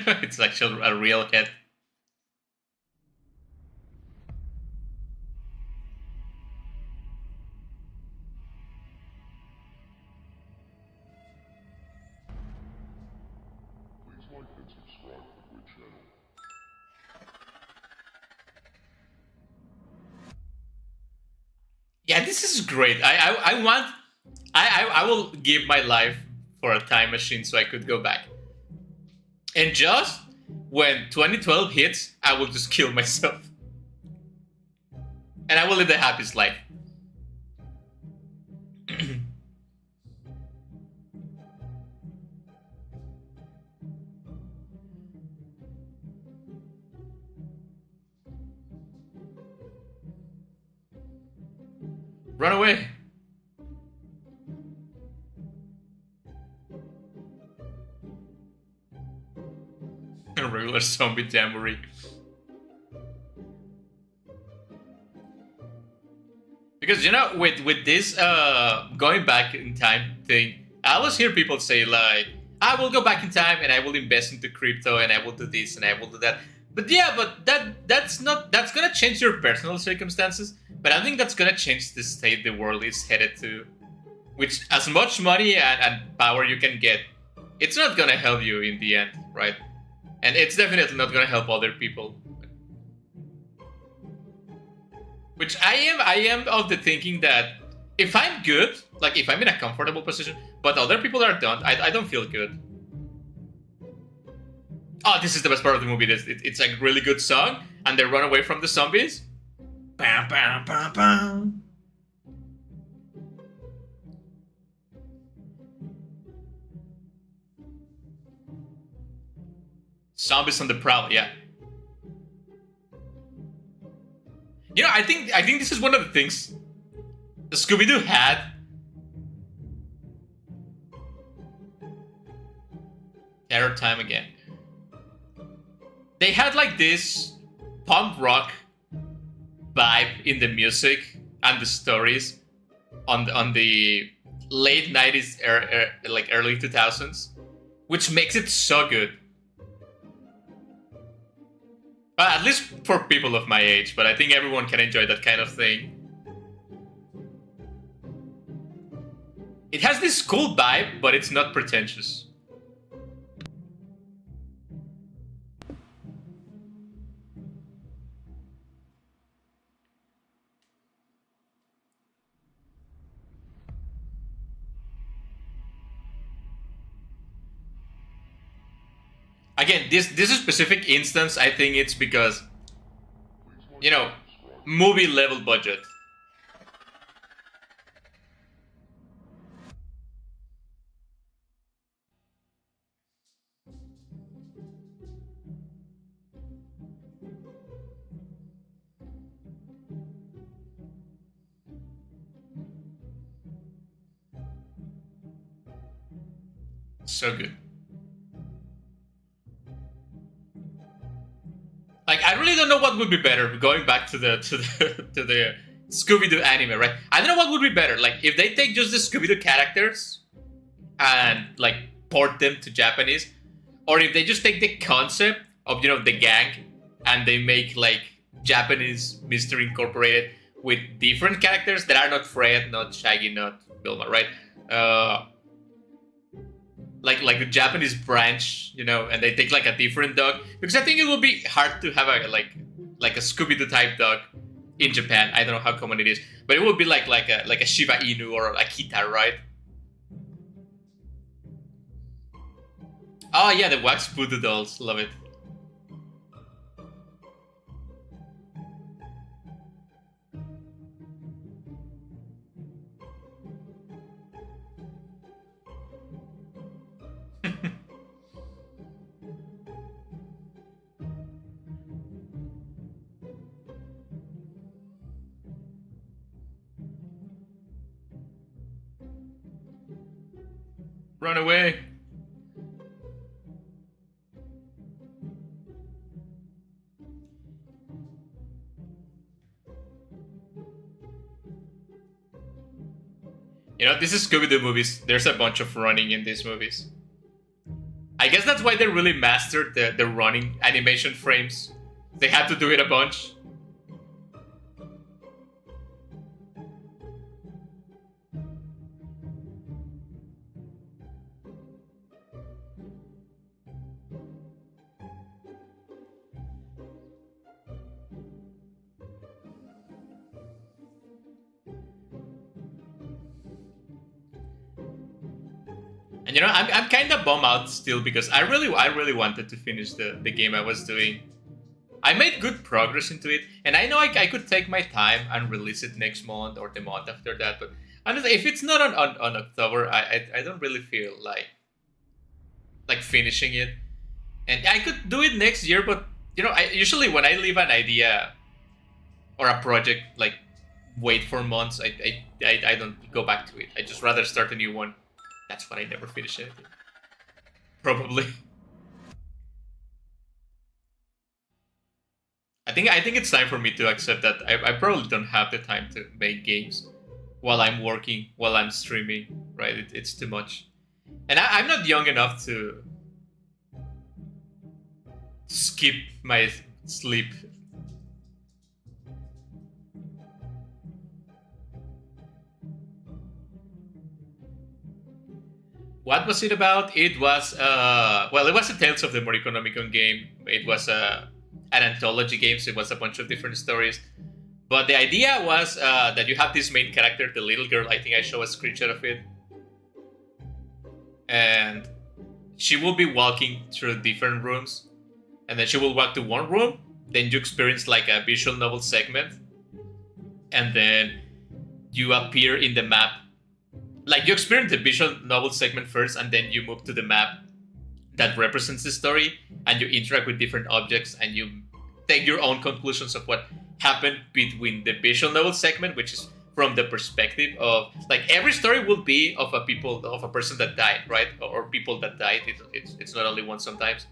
It's actually a real head. Please like and subscribe to my channel. Yeah, this is great. I want. I will give my life for a time machine so I could go back. And just when 2012 hits, I will just kill myself. And I will live the happiest life. Run away. A regular zombie jamboree. Because with this going back in time thing, I always hear people say like, "I will go back in time and I will invest into crypto and I will do this and I will do that." But yeah, but that's gonna change your personal circumstances. But I think that's gonna change the state the world is headed to. Which, as much money and power you can get, it's not gonna help you in the end, right? And it's definitely not gonna help other people. Which I am of the thinking that if I'm good, like if I'm in a comfortable position, but other people are not, I don't feel good. Oh, this is the best part of the movie. It's a really good song, and they run away from the zombies. Bam, bam, bam, bam. Zombies on the prowl, yeah. I think this is one of the things the Scooby Doo had. Terror time again. They had like this punk rock vibe in the music and the stories on the late 90s, like early 2000s, which makes it so good. At least for people of my age, but I think everyone can enjoy that kind of thing. It has this cool vibe, but it's not pretentious. Again, this specific instance, I think it's because you know movie level budget. So good. Like I really don't know what would be better. Going back to the Scooby Doo anime, right? I don't know what would be better. Like if they take just the Scooby Doo characters and like port them to Japanese, or if they just take the concept of the gang and they make like Japanese Mystery Incorporated with different characters that are not Fred, not Shaggy, not Vilma, right? Uh, like the Japanese branch, and they take like a different dog because I think it would be hard to have a like a Scooby Doo type dog in Japan. I don't know how common it is, but it would be like a Shiba Inu or a Akita, right? Oh yeah, the wax voodoo dolls, love it. Run away. This is Scooby Doo movies. There's a bunch of running in these movies. I guess that's why they really mastered the running animation frames. They had to do it a bunch. And I'm kind of bummed out still because I really wanted to finish the game I was doing. I made good progress into it, and I know I could take my time and release it next month or the month after that. But honestly, if it's not on October, I don't really feel like finishing it. And I could do it next year, but I usually when I leave an idea or a project, like wait for months, I don't go back to it. I just rather start a new one. That's why I never finish anything. Probably. I think it's time for me to accept that I probably don't have the time to make games while I'm working, while I'm streaming, right? It's too much. And I'm not young enough to skip my sleep. What was it about? It was well, it was a Tales of the Moriko game. It was an anthology game, so it was a bunch of different stories. But the idea was that you have this main character, the little girl. I think I show a screenshot of it, and she will be walking through different rooms, and then she will walk to one room. Then you experience like a visual novel segment, and then you appear in the map. Like you experience the visual novel segment first, and then you move to the map that represents the story, and you interact with different objects, and you take your own conclusions of what happened between the visual novel segment, which is from the perspective of like every story will be of a person that died, right, or people that died. It's not only one sometimes.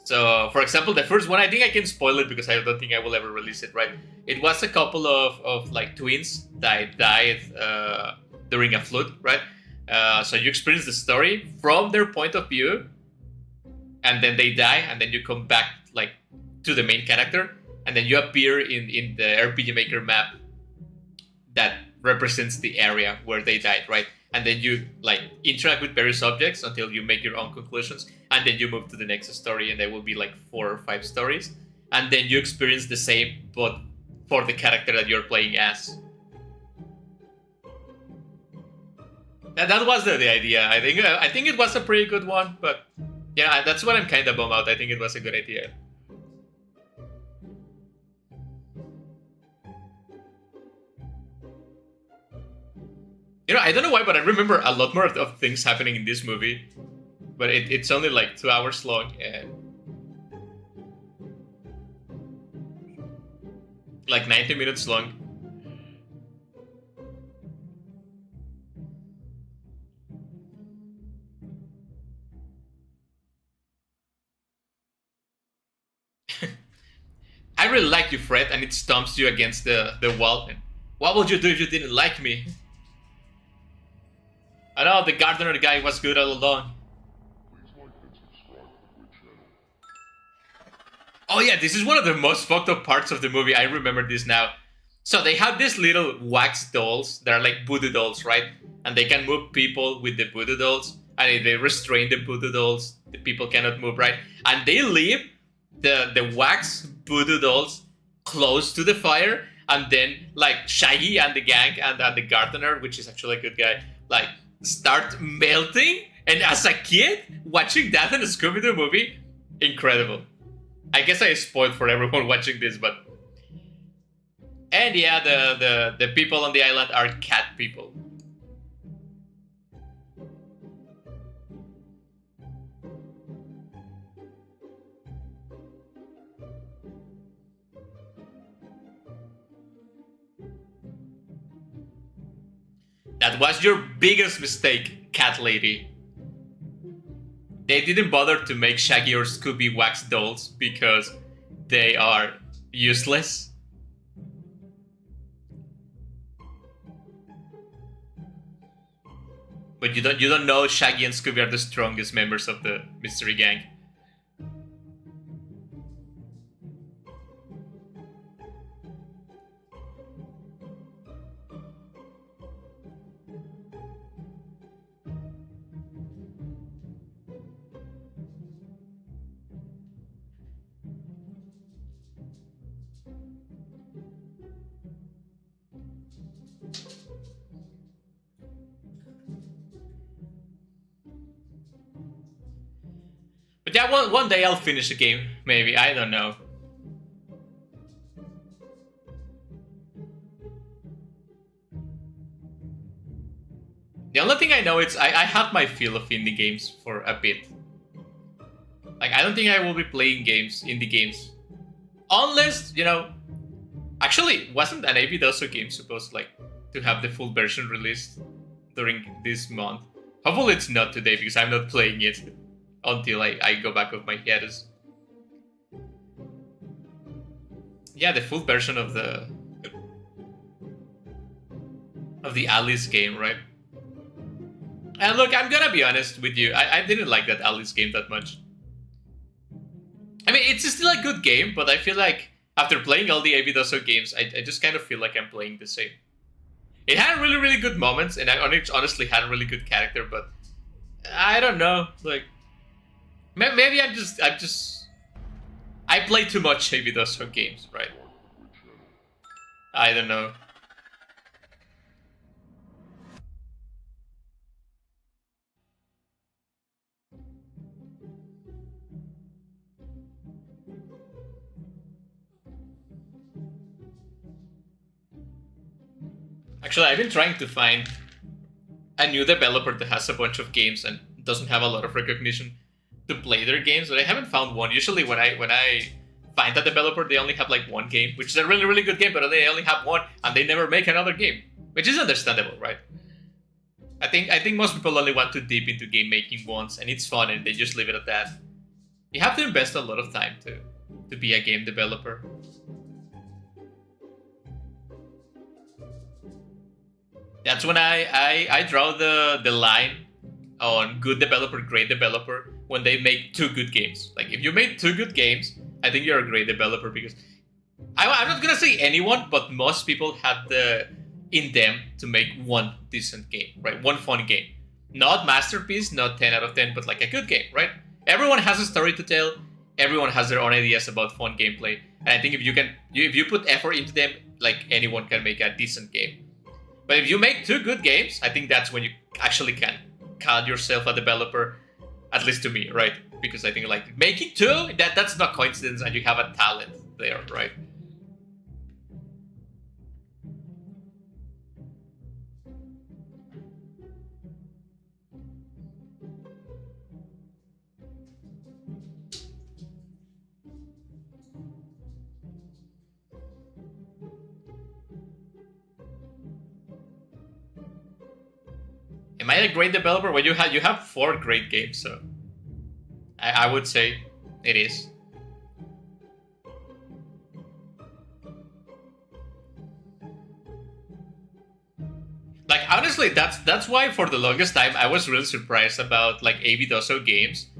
So, for example, the first one, I think I can spoil it because I don't think I will ever release it, right? It was a couple of like twins that died during a flood, right? So you experience the story from their point of view, and then they die, and then you come back like to the main character, and then you appear in the RPG Maker map that represents the area where they died, right? And then you like interact with various objects until you make your own conclusions, and then you move to the next story, and there will be like 4 or 5 stories, and then you experience the same but for the character that you're playing as. That was the idea. I think it was a pretty good one, but yeah, that's what I'm kind of bummed out. I think it was a good idea. I don't know why, but I remember a lot more of things happening in this movie. But it's only like 2 hours long and like 90 minutes long. I really like you, Fred, and it stomps you against the wall. And what would you do if you didn't like me? I know the gardener guy was good all along. Please like and subscribe to the channel. Oh yeah, this is one of the most fucked up parts of the movie. I remember this now. So they have these little wax dolls that are like voodoo dolls, right? And they can move people with the voodoo dolls. And if they restrain the voodoo dolls, the people cannot move, right? And they leave the wax voodoo dolls close to the fire. And then like Shaggy and the gang and the gardener, which is actually a good guy, like start melting. And as a kid, watching that in a Scooby Doo movie, incredible. I guess I spoiled for everyone watching this, but and yeah, the people on the island are cat people. That was your biggest mistake, cat lady. They didn't bother to make Shaggy or Scooby wax dolls because they are useless. But you don't know Shaggy and Scooby are the strongest members of the mystery gang. Yeah, one day I'll finish the game, maybe. I don't know. The only thing I know is I have my feel of indie games for a bit. Like, I don't think I will be playing indie games. Unless, actually, wasn't an Avidoso game supposed, like, to have the full version released during this month? Hopefully it's not today, because I'm not playing it until I go back of my hiatus. Yeah, the full version of the Alice game, right? And look, I'm gonna be honest with you, I didn't like that Alice game that much. I mean, it's still a good game, but I feel like after playing all the Avidoso games, I just kind of feel like I'm playing the same. It had really, really good moments, and it honestly had a really good character, but I don't know, like, maybe I play too much Avidoso games, right? I don't know. Actually, I've been trying to find a new developer that has a bunch of games and doesn't have a lot of recognition to play their games, but I haven't found one. Usually when I find a developer, they only have like one game, which is a really, really good game, but they only have one and they never make another game, which is understandable, right? I think most people only want to dip into game making once, and it's fun, and they just leave it at that. You have to invest a lot of time to be a game developer. That's when I draw the line on good developer, great developer, when they make two good games. Like, if you made two good games, I think you're a great developer, because I'm not gonna say anyone, but most people have in them to make one decent game, right? One fun game. Not masterpiece, not 10 out of 10, but like a good game, right? Everyone has a story to tell. Everyone has their own ideas about fun gameplay. And I think if you put effort into them, like, anyone can make a decent game. But if you make two good games, I think that's when you actually can call yourself a developer, at least to me, right? Because I think, like, making two, that's not coincidence, and you have a talent there, right? Am I a great developer? Well, you have 4 great games, so I would say it is. Like, honestly, that's why for the longest time I was really surprised about, like, Avidoso games.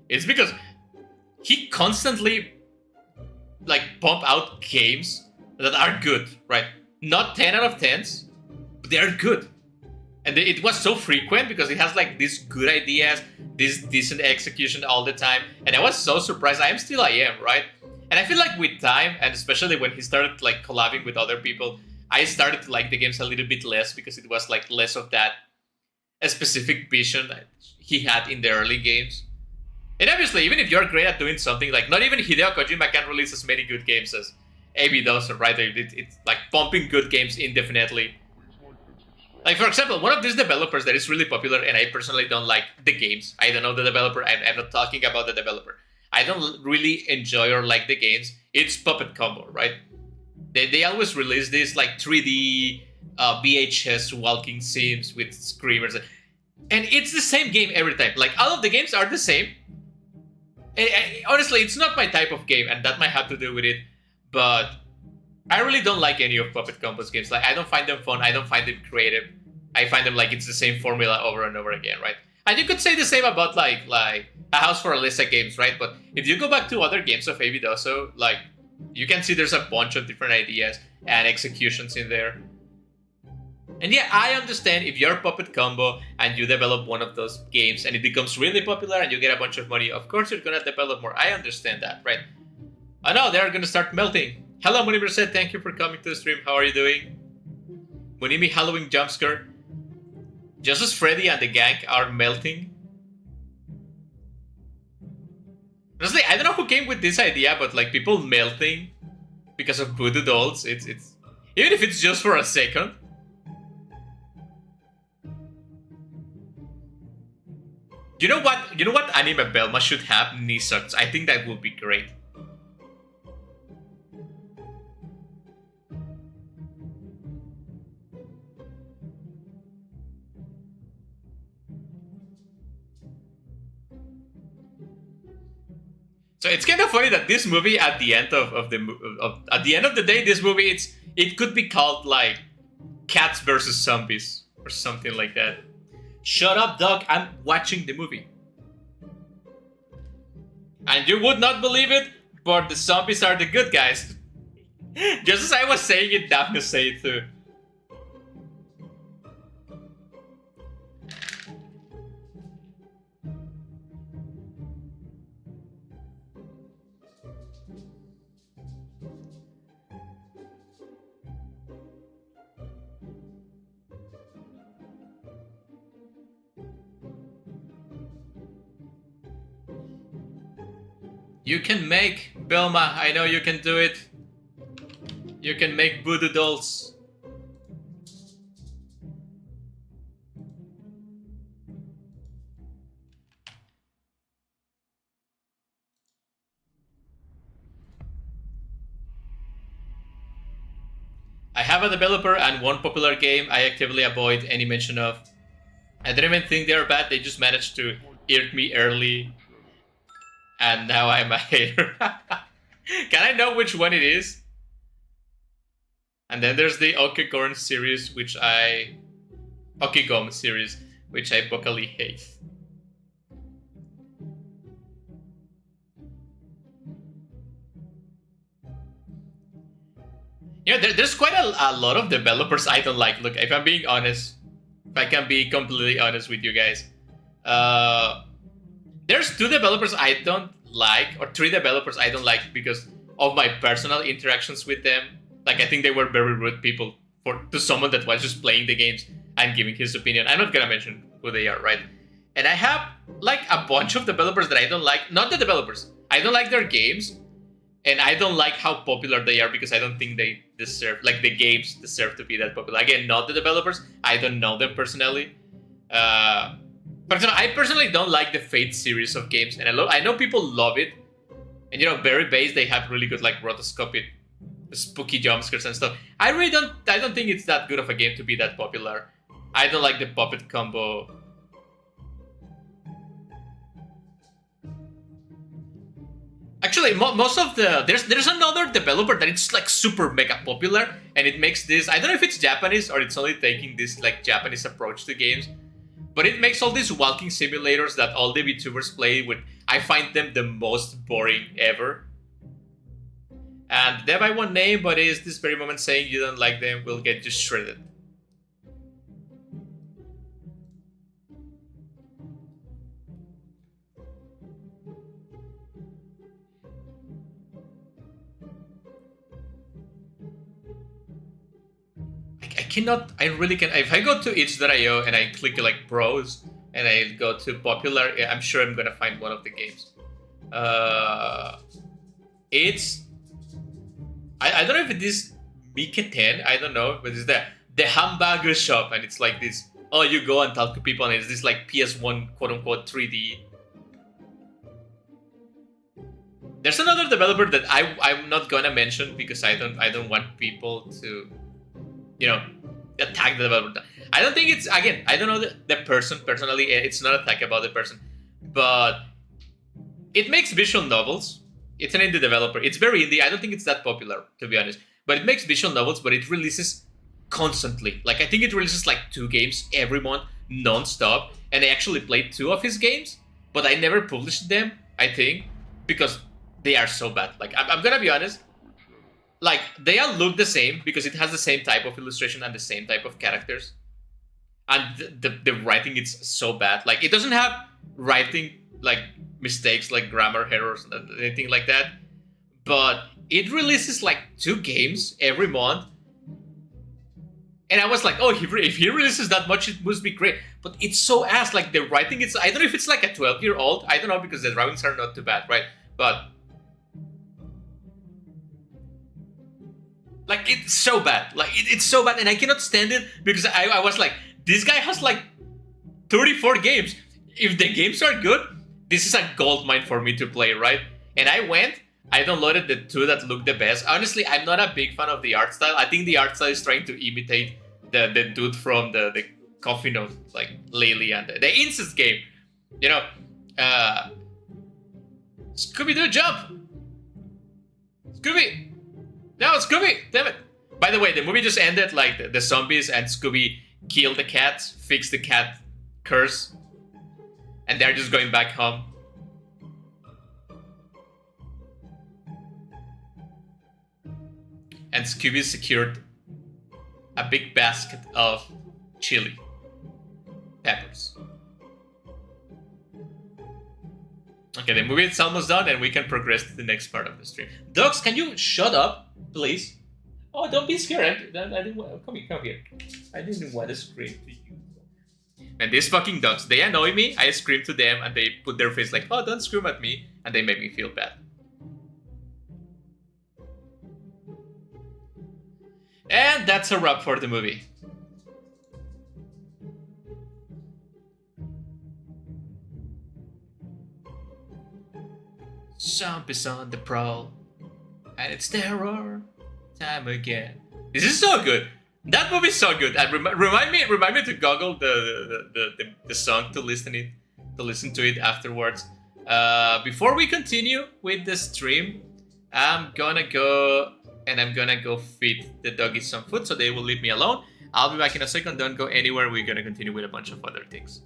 It's because he constantly, like, pump out games that are good, right? Not 10 out of 10s, but they are good. And it was so frequent because it has, like, these good ideas, this decent execution all the time. And I was so surprised. I am, right? And I feel like with time, and especially when he started, like, collabing with other people, I started to like the games a little bit less, because it was, like, less of that a specific vision that he had in the early games. And obviously, even if you're great at doing something, like, not even Hideo Kojima can release as many good games as AB does, right? It's like pumping good games indefinitely. Like, for example, one of these developers that is really popular, and I personally don't like the games. I don't know the developer. I'm not talking about the developer. I don't really enjoy or like the games. It's Puppet Combo, right? They always release these, like, 3D VHS walking sims with screamers. And it's the same game every time. Like, all of the games are the same. And honestly, it's not my type of game, and that might have to do with it. But I really don't like any of Puppet Combo's games. Like, I don't find them fun. I don't find them creative. I find them like it's the same formula over and over again, right? And you could say the same about like A House for Alyssa games, right? But if you go back to other games of Avidoso, like, you can see there's a bunch of different ideas and executions in there. And yeah, I understand if you're Puppet Combo and you develop one of those games and it becomes really popular and you get a bunch of money, of course you're gonna develop more. I understand that, right? Oh no, they're gonna start melting. Hello, Munimi said, thank you for coming to the stream. How are you doing? Munimi Halloween jumpscare. Just as Freddy and the gang are melting. Honestly, I don't know who came with this idea, but like people melting because of voodoo dolls, it's even if it's just for a second. You know what? You know what anime Belma should have? Nisocks. I think that would be great. So it's kind of funny that this movie, at the end at the end of the day, this movie it could be called like Cats versus Zombies or something like that. Shut up, dog! I'm watching the movie, and you would not believe it, but the zombies are the good guys. Just as I was saying it, Daphne said it too. You can make Belma. I know you can do it. You can make voodoo dolls. I have a developer and one popular game I actively avoid any mention of. I didn't even think they were bad, they just managed to irk me early. And now I'm a hater. Can I know which one it is? And then there's the Okigorn series, which I... Okigom series, which I vocally hate. You know, there's quite a lot of developers I don't like. Look, if I'm being honest, if I can be completely honest with you guys, there's 2 developers I don't like, or 3 developers I don't like because of my personal interactions with them. Like, I think they were very rude people to someone that was just playing the games and giving his opinion. I'm not gonna mention who they are, right? And I have like a bunch of developers that I don't like. Not the developers. I don't like their games. And I don't like how popular they are because I don't think they deserve, like the games deserve to be that popular. Again, not the developers. I don't know them personally. For example, I personally don't like the Fate series of games, and I know people love it. And you know, very base, they have really good like rotoscopic, spooky jumpscares and stuff. I don't think it's that good of a game to be that popular. I don't like the puppet combo. Actually, most of the there's another developer that it's like super mega popular, and it makes this. I don't know if it's Japanese or it's only taking this like Japanese approach to games, but it makes all these walking simulators that all the VTubers play with. I find them the most boring ever. And they have my one name, but is this very moment saying you don't like them will get you shredded. I really can. If I go to itch.io and I click like pros and I go to popular, I'm sure I'm gonna find one of the games. I don't know if it is Mike 10, I don't know, but it's the hamburger shop, and it's like this. Oh, you go and talk to people, and it's this like PS1 quote unquote 3D. There's another developer that I'm not gonna mention because I don't want people to, you know, attack the developer. I don't think it's, again, I don't know the person personally. It's not attack about the person, but it makes visual novels. It's an indie developer. It's very indie. I don't think it's that popular, to be honest. But it makes visual novels, but it releases constantly. Like, I think it releases like 2 games every month, non-stop. And I actually played 2 of his games, but I never published them, I think, because they are so bad. Like, I'm gonna be honest. Like, they all look the same because it has the same type of illustration and the same type of characters. And the writing is so bad. Like, it doesn't have writing, like, mistakes, like grammar errors, anything like that. But it releases, like, 2 games every month. And I was like, oh, if he releases that much, it must be great. But it's so ass. Like, the writing, I don't know if it's like a 12-year-old. I don't know, because the drawings are not too bad, right? but like it's so bad. Like it's so bad, and I cannot stand it because I was like, this guy has like 34 games. If the games are good, this is a gold mine for me to play, right? And I downloaded the two that look the best. Honestly, I'm not a big fan of the art style. I think the art style is trying to imitate the dude from the Coffin of like Lily and the Incest game. You know, Scooby Doo jump! Scooby! No, Scooby! Damn it! By the way, the movie just ended like the zombies and Scooby killed the cat, fixed the cat curse, and they're just going back home. And Scooby secured a big basket of chili peppers. Okay, the movie is almost done and we can progress to the next part of the stream. Dogs, can you shut up, please? Oh, don't be scared. I didn't want, come here. I didn't want to scream to you. And these fucking dogs, they annoy me. I scream to them and they put their face like, oh, don't scream at me. And they make me feel bad. And that's a wrap for the movie. Zombies on the prowl, and it's terror time again. This is so good. That movie's so good. And remind me to Google the song to listen to it afterwards. Before we continue with the stream, I'm gonna go feed the doggies some food so they will leave me alone. I'll be back in a second. Don't go anywhere. We're gonna continue with a bunch of other things.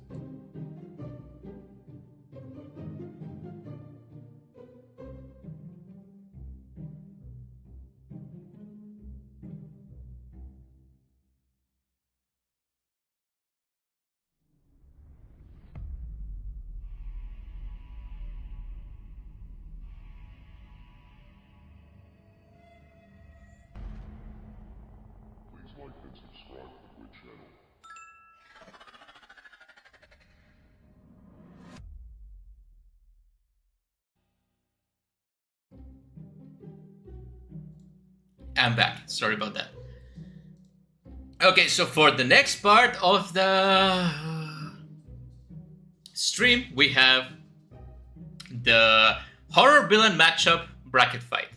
Please like and subscribe to the channel. I'm back. Sorry about that. Okay, so for the next part of the stream, we have the horror villain matchup bracket fight.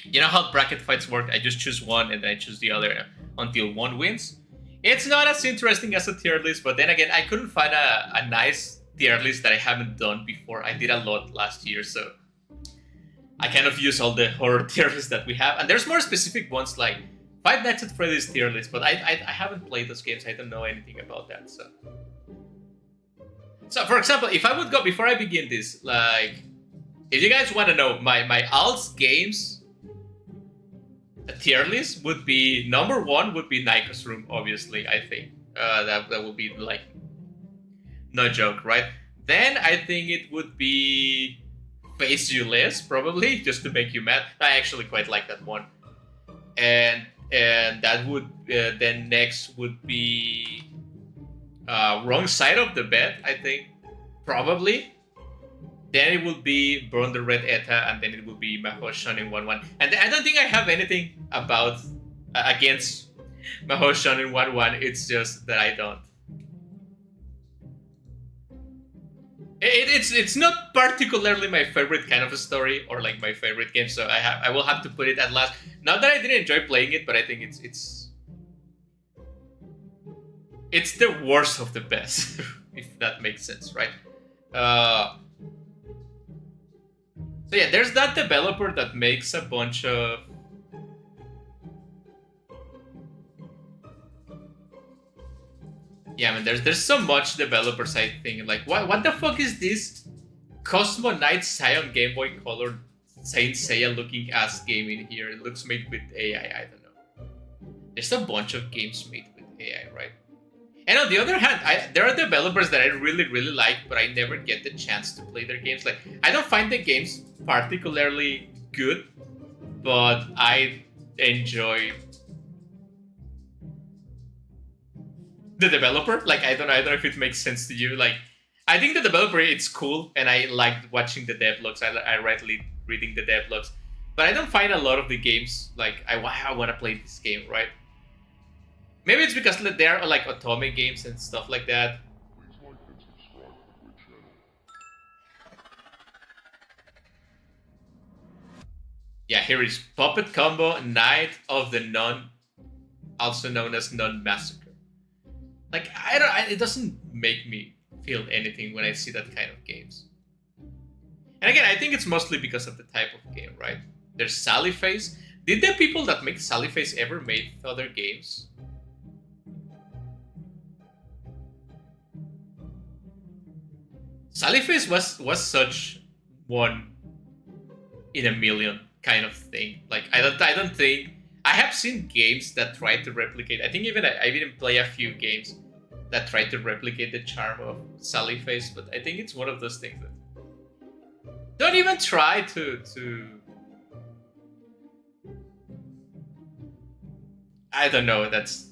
You know how bracket fights work? I just choose one and then I choose the other until one wins. It's not as interesting as a tier list, but then again, I couldn't find a nice tier list that I haven't done before. I did a lot last year, so I kind of use all the horror tier lists that we have. And there's more specific ones like Five Nights at Freddy's tier list, but I haven't played those games. I don't know anything about that. So for example, if I would go, before I begin this, like, if you guys want to know my alts games tier list would be, number one would be Nyko's Room, obviously, I think. That would be like, no joke, right? Then I think it would be Face You Less, probably, just to make you mad. I actually quite like that one. And that would, then next would be Wrong Side of the Bed, I think, probably. Then it would be Burn the Red Eta, and then it would be Mahou Shonen 1-1. And I don't think I have anything about against Mahou Shonen 1-1, it's just that I don't. It's not particularly my favorite kind of a story or like my favorite game, so I will have to put it at last. Not that I didn't enjoy playing it, but I think it's the worst of the best, if that makes sense, right? So yeah, there's that developer that makes a bunch of yeah, man, there's so much developers, I think. Like, what the fuck is this Cosmo Knight Scion Game Boy Color Saint Seiya looking ass game in here? It looks made with AI, I don't know. There's a bunch of games made with AI, right? And on the other hand, there are developers that I really, really like, but I never get the chance to play their games. Like, I don't find the games particularly good, but I enjoy the developer. Like, I don't know if it makes sense to you. Like, I think the developer it's cool, and I like watching the devlogs. I reading the devlogs, but I don't find a lot of the games like I want to play this game, right? Maybe it's because they're like Otome games and stuff like that. Please like and subscribe to the channel. Yeah, here is Puppet Combo Night of the Nun, also known as Nun Massacre. Like it doesn't make me feel anything when I see that kind of games. And again, I think it's mostly because of the type of game, right? There's Sally Face. Did the people that make Sally Face ever made other games? Sally Face was such one in a million kind of thing. Like I don't think I have seen games that try to replicate. I think even I even play a few games that try to replicate the charm of Sally Face, but I think it's one of those things that don't even try to I don't know, that's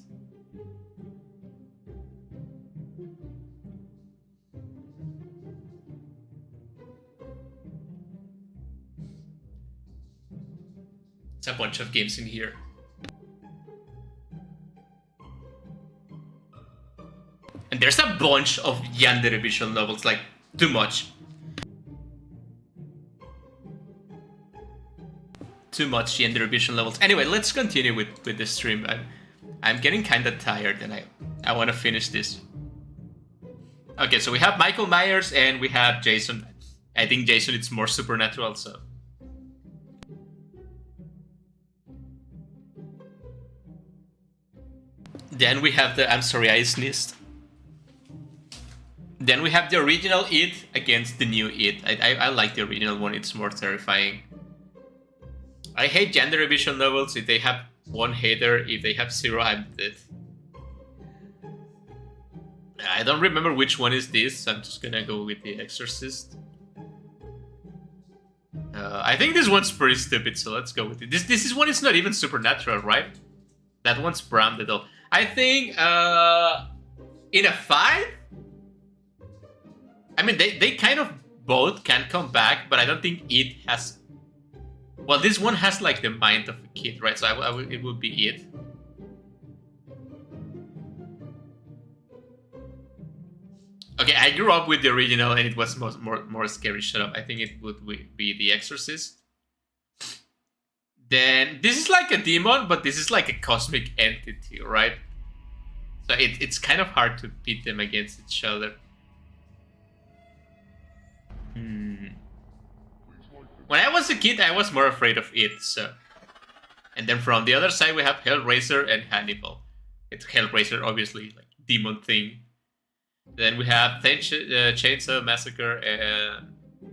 it's a bunch of games in here. And there's a bunch of yandere visual novels, like too much. Too much yandere visual novels. Anyway, let's continue with the stream. I'm getting kind of tired, and I want to finish this. Okay, so we have Michael Myers and we have Jason. I think Jason is more supernatural, so. Then we have the. I'm sorry, I sneezed. Then we have the original It against the new It. I like the original one, it's more terrifying. I hate gender visual novels. If they have one hater, if they have zero, I'm dead. I don't remember which one is this. I'm just gonna go with The Exorcist. I think this one's pretty stupid, so let's go with it. This one is not even supernatural, right? That one's Bram the Doll. I think in a fight, I mean they kind of both can come back, but I don't think It has. Well, this one has like the mind of a kid, right? So it would be It. Okay, I grew up with the original and it was more scary. Shut up. I think it would be The Exorcist. Then this is like a demon, but this is like a cosmic entity, right? So it's kind of hard to pit them against each other. When I was a kid, I was more afraid of It, so. And then from the other side, we have Hellraiser and Hannibal. It's Hellraiser, obviously, like demon thing. Then we have Chainsaw Massacre, and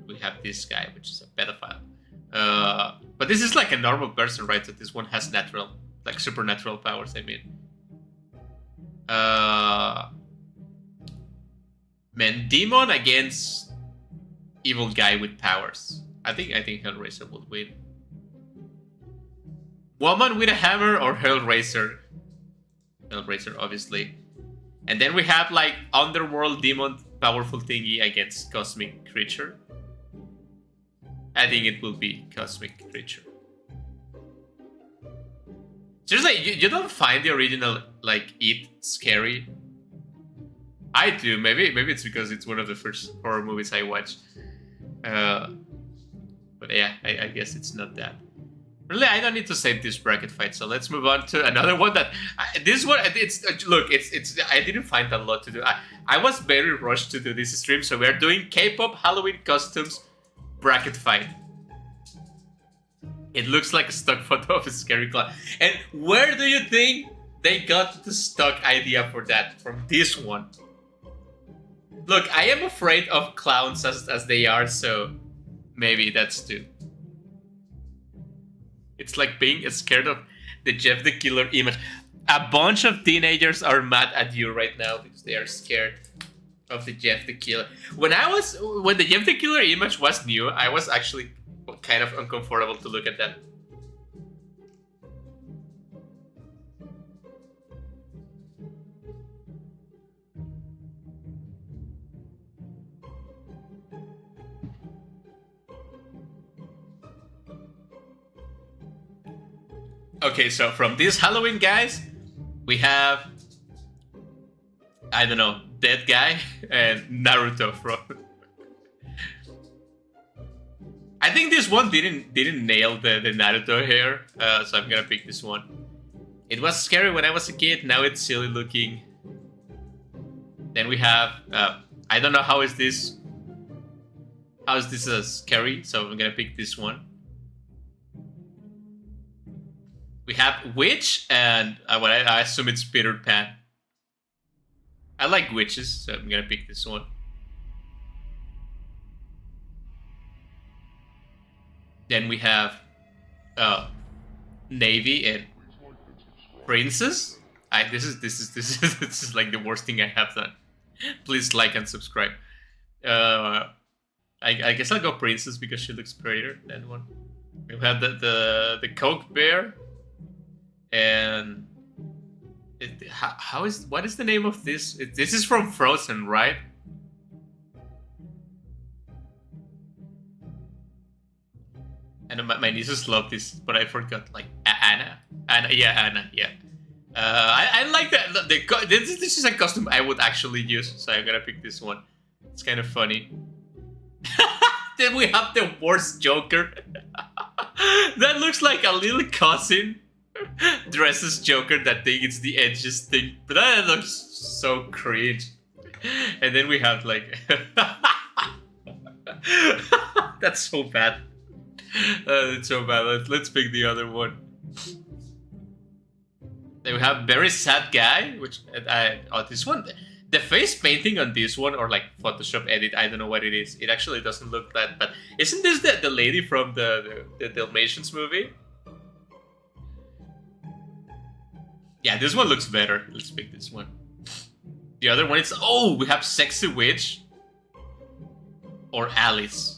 we have this guy, which is a pedophile. But this is like a normal person, right? So this one has natural, like supernatural powers, I mean. Man, demon against evil guy with powers. I think Hellraiser will win. Woman with a hammer or Hellraiser? Hellraiser, obviously. And then we have like underworld demon powerful thingy against cosmic creature. I think it will be cosmic creature. Seriously, you don't find the original like It scary? I do. Maybe it's because it's one of the first horror movies I watched. But yeah, I guess it's not that. Really, I don't need to save this bracket fight, so let's move on to another one that... this one, it's... Look, it's... I didn't find a lot to do. I was very rushed to do this stream, so we're doing K-pop Halloween costumes bracket fight. It looks like a stock photo of a scary clown. And where do you think they got the stock idea for that? From this one. Look, I am afraid of clowns as they are, so maybe that's too. It's like being scared of the Jeff the Killer image. A bunch of teenagers are mad at you right now because they are scared of the Jeff the Killer. When the Jeff the Killer image was new, I was actually kind of uncomfortable to look at that. Okay, so from this Halloween, guys, we have, I don't know, Dead Guy and Naruto from. I think this one didn't nail the Naruto hair, so I'm gonna pick this one. It was scary when I was a kid. Now it's silly looking. Then we have, I don't know how is this scary, so I'm gonna pick this one. We have Witch and what I assume it's Peter Pan. I like witches, so I'm gonna pick this one. Then we have Navy and Princess. This is like the worst thing I have done. Please like and subscribe. I guess I'll go Princess because she looks prettier than one. We have the Coke Bear, and what is the name of this? This is from Frozen, right? And my nieces love this, but I forgot. Like Anna, yeah. I like that. This is a costume I would actually use, so I'm gonna pick this one. It's kind of funny. Then we have the worst Joker. That looks like a little cousin dresses Joker that think it's the edgiest thing, but that looks so cringe. And then we have like that's so bad. It's so bad. Let's pick the other one. Then we have Very Sad Guy, which this one, the face painting on this one, or like Photoshop edit, I don't know what it is. It actually doesn't look that bad. Isn't this the lady from the Dalmatians movie? Yeah, this one looks better. Let's pick this one. The other one is, we have Sexy Witch or Alice.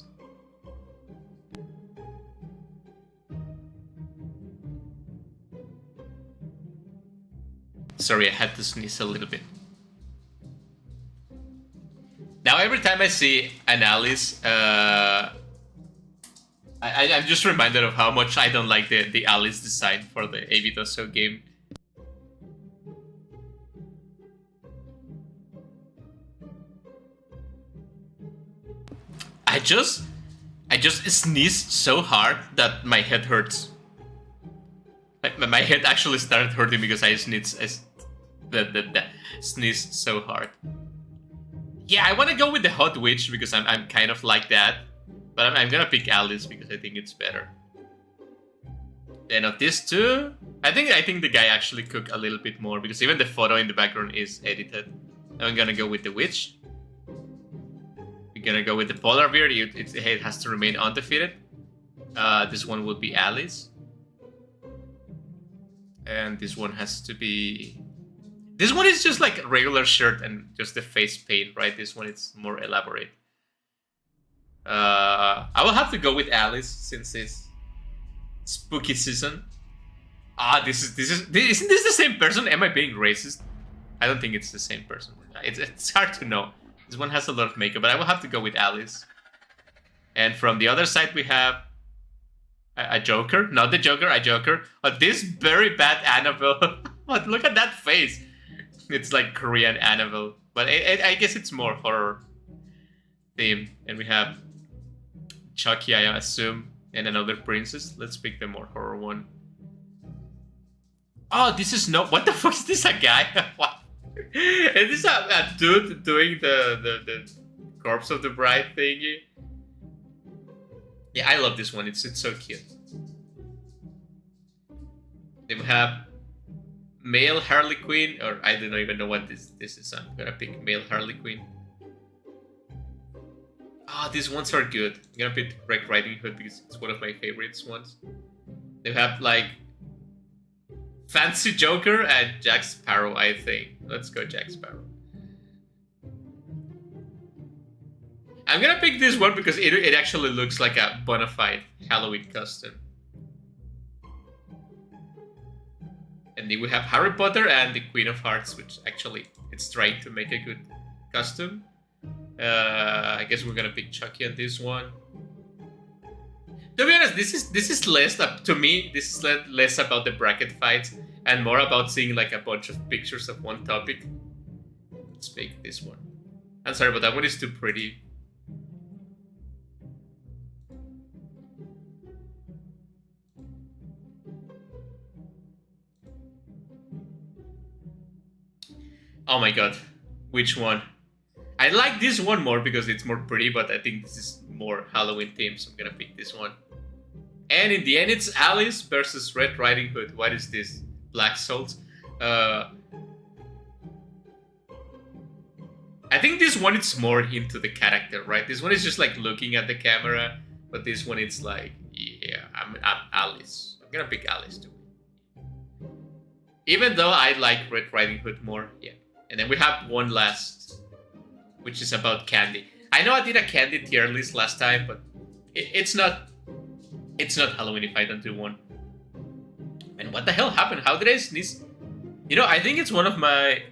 Sorry, I had to sneeze a little bit. Now every time I see an Alice, I'm just reminded of how much I don't like the Alice design for the Abitoso game. I just sneezed so hard that my head hurts. Like, my head actually started hurting because I sneezed so hard. Yeah, I want to go with the Hot Witch because I'm kind of like that, but I'm gonna pick Alice because I think it's better. Then of these two, I think the guy actually cooked a little bit more because even the photo in the background is edited. I'm gonna go with the Witch. We're gonna go with the Polar Bear. It has to remain undefeated. This one will be Alice. And this one has to be... This one is just like a regular shirt and just the face paint, right? This one is more elaborate. I will have to go with Alice since it's spooky season. Isn't this the same person? Am I being racist? I don't think it's the same person. It's hard to know. This one has a lot of makeup, but I will have to go with Alice. And from the other side, we have a Joker. Not the Joker, a Joker. But this very bad Annabelle. Look at that face. It's like Korean Annabelle. But I guess it's more horror theme. And we have Chucky, I assume, and another princess. Let's pick the more horror one. Oh, this is no... What the fuck is this, a guy? What? Is this a dude doing the Corpse of the Bride thingy? Yeah, I love this one. It's so cute. Then we have male Harley Quinn, or I don't even know what this is. I'm gonna pick male Harley Quinn. These ones are good. I'm gonna pick Red Riding Hood because it's one of my favorites ones. They have like Fancy Joker and Jack Sparrow, I think. Let's go Jack Sparrow. I'm gonna pick this one because it actually looks like a bona fide Halloween costume. And then we have Harry Potter and the Queen of Hearts, which actually it's trying to make a good costume. I guess we're gonna pick Chucky on this one. To be honest, this is less to me. This is less about the bracket fights and more about seeing like a bunch of pictures of one topic. Let's pick this one. I'm sorry, but that one is too pretty. Oh my god, which one? I like this one more because it's more pretty, but I think this is more Halloween themed, so I'm gonna pick this one. And in the end, it's Alice versus Red Riding Hood. What is this? Black Salt? I think this one is more into the character, right? This one is just like looking at the camera, but this one it's like, yeah, I'm Alice. I'm gonna pick Alice too. Even though I like Red Riding Hood more, yeah. And then we have one last, which is about candy. I know I did a candy tier list last time, but it's not Halloween if I don't do one. And what the hell happened? How did I sneeze? You know, I think it's one of my...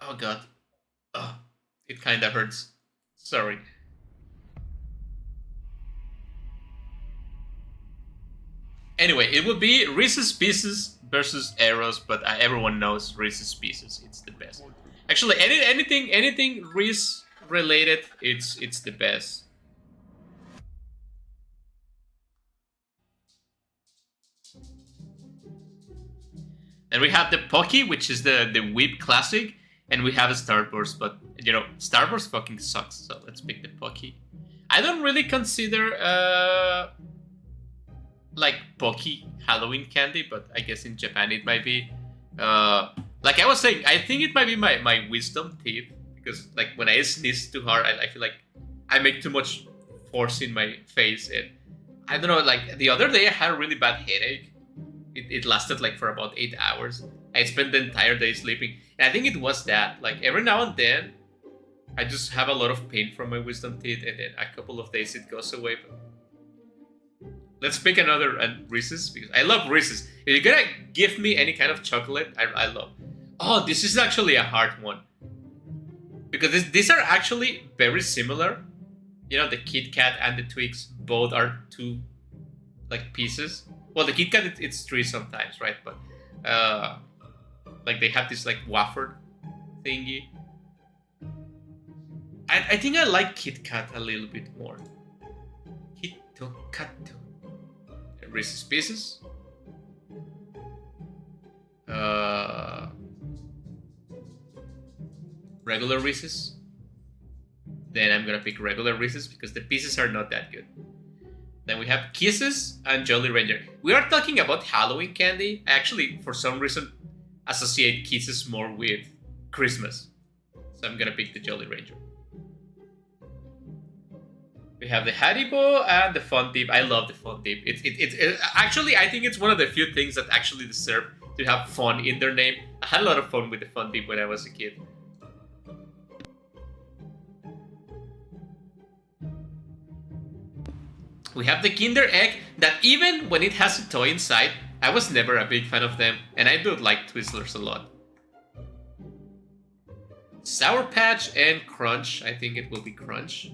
Oh god. Oh, it kinda hurts. Sorry. Anyway, it would be Reese's Pieces versus Arrows, but everyone knows Reese's Pieces. It's the best. Actually, anything Reese related, it's the best. And we have the Pocky, which is the Whip Classic, and we have a Starburst, but you know, Starburst fucking sucks, so let's pick the Pocky. I don't really consider like Pocky Halloween candy, but I guess in Japan it might be. Like I was saying, I think it might be my wisdom teeth, because like when I sneeze too hard, I feel like I make too much force in my face, and I don't know, like the other day I had a really bad headache. It lasted like for about 8 hours. I spent the entire day sleeping, and I think it was that. Like every now and then, I just have a lot of pain from my wisdom teeth, and then a couple of days it goes away. But let's pick another Reese's, because I love Reese's. If you're gonna give me any kind of chocolate, I love. Oh, this is actually a hard one, because these are actually very similar. You know, the Kit Kat and the Twix both are two like pieces. Well, the Kit Kat it's three sometimes, right? But like they have this like wafer thingy. I think I like Kit Kat a little bit more. Kit Kat. Reese's Pieces. Regular Reese's. Then I'm gonna pick regular Reese's because the pieces are not that good. Then we have Kisses and Jolly Rancher. We are talking about Halloween candy. I actually, for some reason, associate Kisses more with Christmas. So I'm gonna pick the Jolly Rancher. We have the Haribo and the Fun Dip. I love the Fun Dip. It actually, I think it's one of the few things that actually deserve to have fun in their name. I had a lot of fun with the Fun Dip when I was a kid. We have the Kinder Egg that even when it has a toy inside, I was never a big fan of them, and I do like Twizzlers a lot. Sour Patch and Crunch. I think it will be Crunch.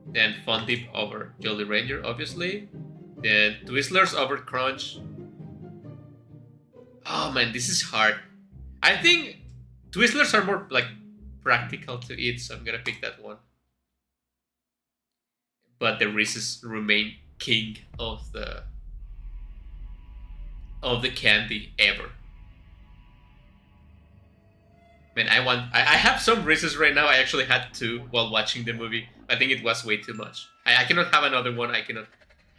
Then Fun Dip over Jolly Rancher, obviously. Then Twizzlers over Crunch. Oh man, this is hard. I think Twizzlers are more like practical to eat, so I'm gonna pick that one. But the Reese's remain king of the candy ever. Man, I have some Reese's right now. I actually had two while watching the movie. I think it was way too much. I cannot have another one. I cannot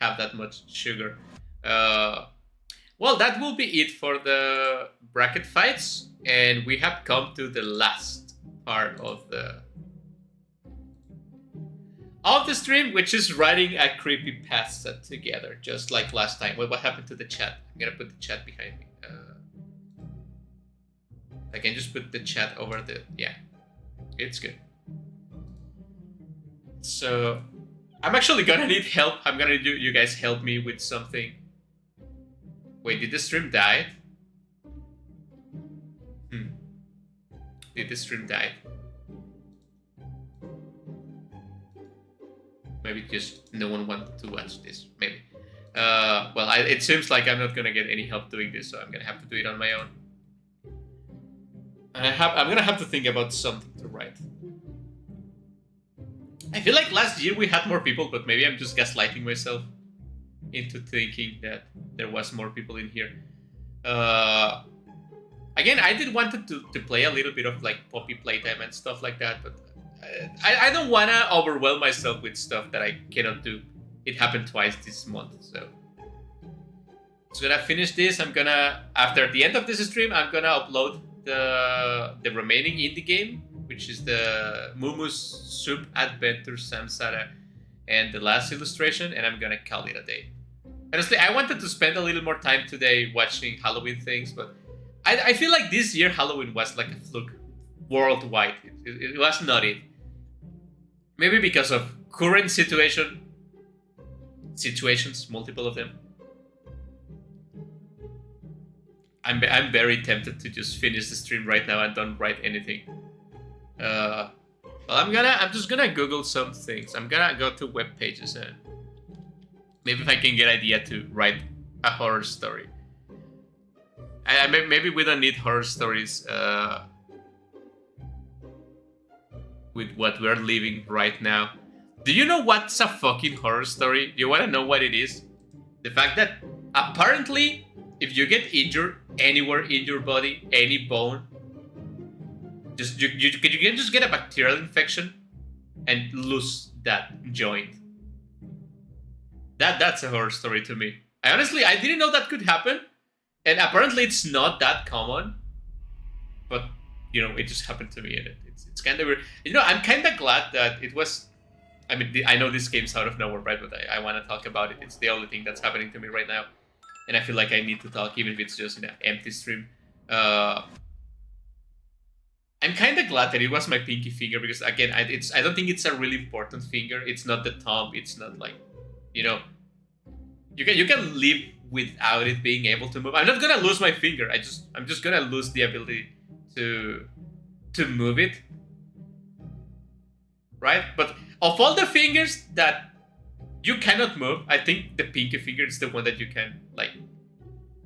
have that much sugar. Well, that will be it for the bracket fights, and we have come to the last part of the stream, which is writing a creepypasta together, just like last time. What happened to the chat? I'm gonna put the chat behind me. I can just put the chat over the... Yeah, it's good. So, I'm actually gonna need help. I'm gonna need you guys help me with something. Wait, did the stream die? Did the stream die? Maybe just no one wanted to watch this. Maybe. Well, it seems like I'm not gonna get any help doing this, so I'm gonna have to do it on my own. And I'm gonna have to think about something to write. I feel like last year we had more people, but maybe I'm just gaslighting myself into thinking that there was more people in here. Again, I did want to play a little bit of like Poppy playtime and stuff like that, but I don't want to overwhelm myself with stuff that I cannot do. It happened twice this month, so I'm gonna finish this. I'm gonna, after the end of this stream, I'm gonna upload the remaining indie game, which is the Mumu's Soup Adventure Samsara and the last illustration, and I'm gonna call it a day. Honestly, I wanted to spend a little more time today watching Halloween things, but I feel like this year Halloween was like a fluke worldwide. It was not it. Maybe because of current situations, multiple of them. I'm very tempted to just finish the stream right now and don't write anything. Well, I'm just gonna Google some things. I'm gonna go to web pages and maybe if I can get idea to write a horror story. Maybe we don't need horror stories with what we're living right now. Do you know what's a fucking horror story? Do you want to know what it is? The fact that apparently, if you get injured anywhere in your body, any bone, just you can just get a bacterial infection and lose that joint. That's a horror story to me. I didn't know that could happen, and apparently it's not that common. But you know, it just happened to me, and it's kind of weird. You know, I'm kind of glad that it was. I mean, I know this game's out of nowhere, right? But I want to talk about it. It's the only thing that's happening to me right now, and I feel like I need to talk, even if it's just in an empty stream. I'm kind of glad that it was my pinky finger because again, I don't think it's a really important finger. It's not the thumb. It's not like, you know, you can live without it being able to move. I'm not gonna lose my finger. I'm just gonna lose the ability to move it, right? But of all the fingers that you cannot move, I think the pinky finger is the one that you can like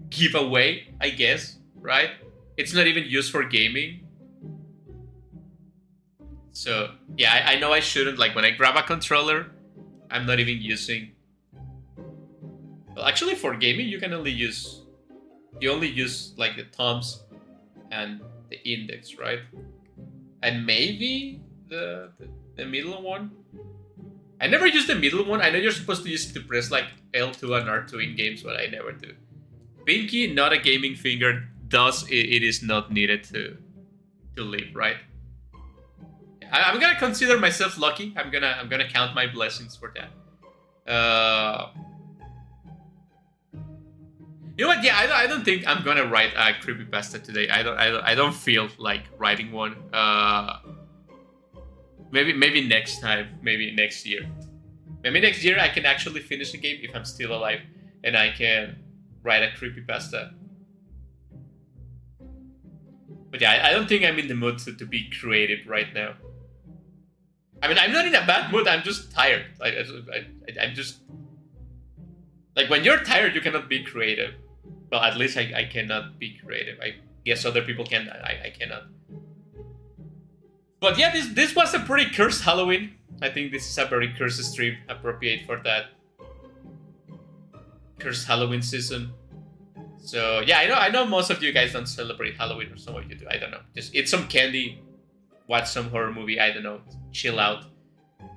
give away, I guess, right? It's not even used for gaming. So yeah, I know I shouldn't, like when I grab a controller, I'm not even using. Well, actually for gaming you only use like the thumbs and the index, right? And maybe the middle one. I never use the middle one. I know you're supposed to use it to press like L2 and R2 in games, but I never do. Pinky, not a gaming finger, thus it is not needed to live, right? I'm gonna consider myself lucky. I'm gonna count my blessings for that. You know what? Yeah, I don't think I'm gonna write a creepypasta today. I don't feel like writing one. Maybe next time. Maybe next year. Maybe next year I can actually finish the game if I'm still alive, and I can write a creepypasta. But yeah, I don't think I'm in the mood to be creative right now. I mean, I'm not in a bad mood. I'm just tired. I'm just like when you're tired, you cannot be creative. Well, at least I cannot be creative. I guess other people can. I cannot. But yeah, this was a pretty cursed Halloween. I think this is a very cursed stream, appropriate for that cursed Halloween season. So yeah, I know most of you guys don't celebrate Halloween, or some of you do. I don't know. Just eat some candy, watch some horror movie. I don't know. Chill out.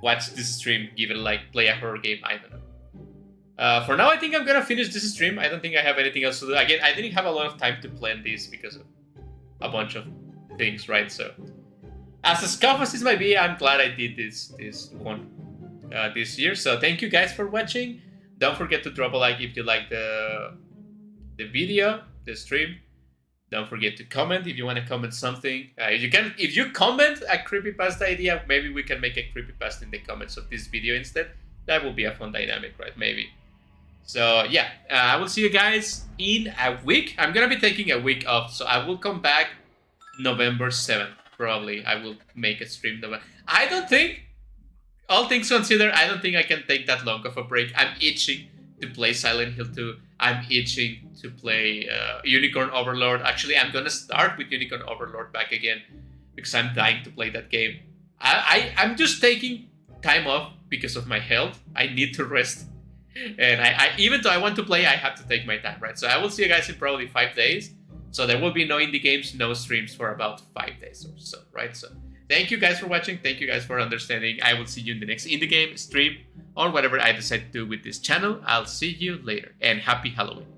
Watch this stream. Give it a like. Play a horror game. I don't know. For now, I think I'm gonna finish this stream. I don't think I have anything else to do. Again, I didn't have a lot of time to plan this because of a bunch of things, right? So, as scuff as this might be, I'm glad I did this one this year. So, thank you guys for watching. Don't forget to drop a like if you like the video, the stream. Don't forget to comment if you want to comment something. If you comment a creepypasta idea, maybe we can make a creepypasta in the comments of this video instead. That will be a fun dynamic, right? Maybe. So yeah, I will see you guys in a week. I'm gonna be taking a week off, so I will come back November 7th. probably I will make a stream. I don't think, all things considered, I don't think I can take that long of a break. I'm itching to play Silent Hill 2. I'm itching to play Unicorn Overlord. Actually, I'm gonna start with Unicorn Overlord back again because I'm dying to play that game. I'm just taking time off because of my health. I need to rest. And I even though I want to play, I have to take my time, right? So I will see you guys in probably 5 days. So there will be no indie games, no streams for about 5 days or so, right? So thank you guys for watching. Thank you guys for understanding. I will see you in the next indie game, stream, or whatever I decide to do with this channel. I'll see you later. And happy Halloween.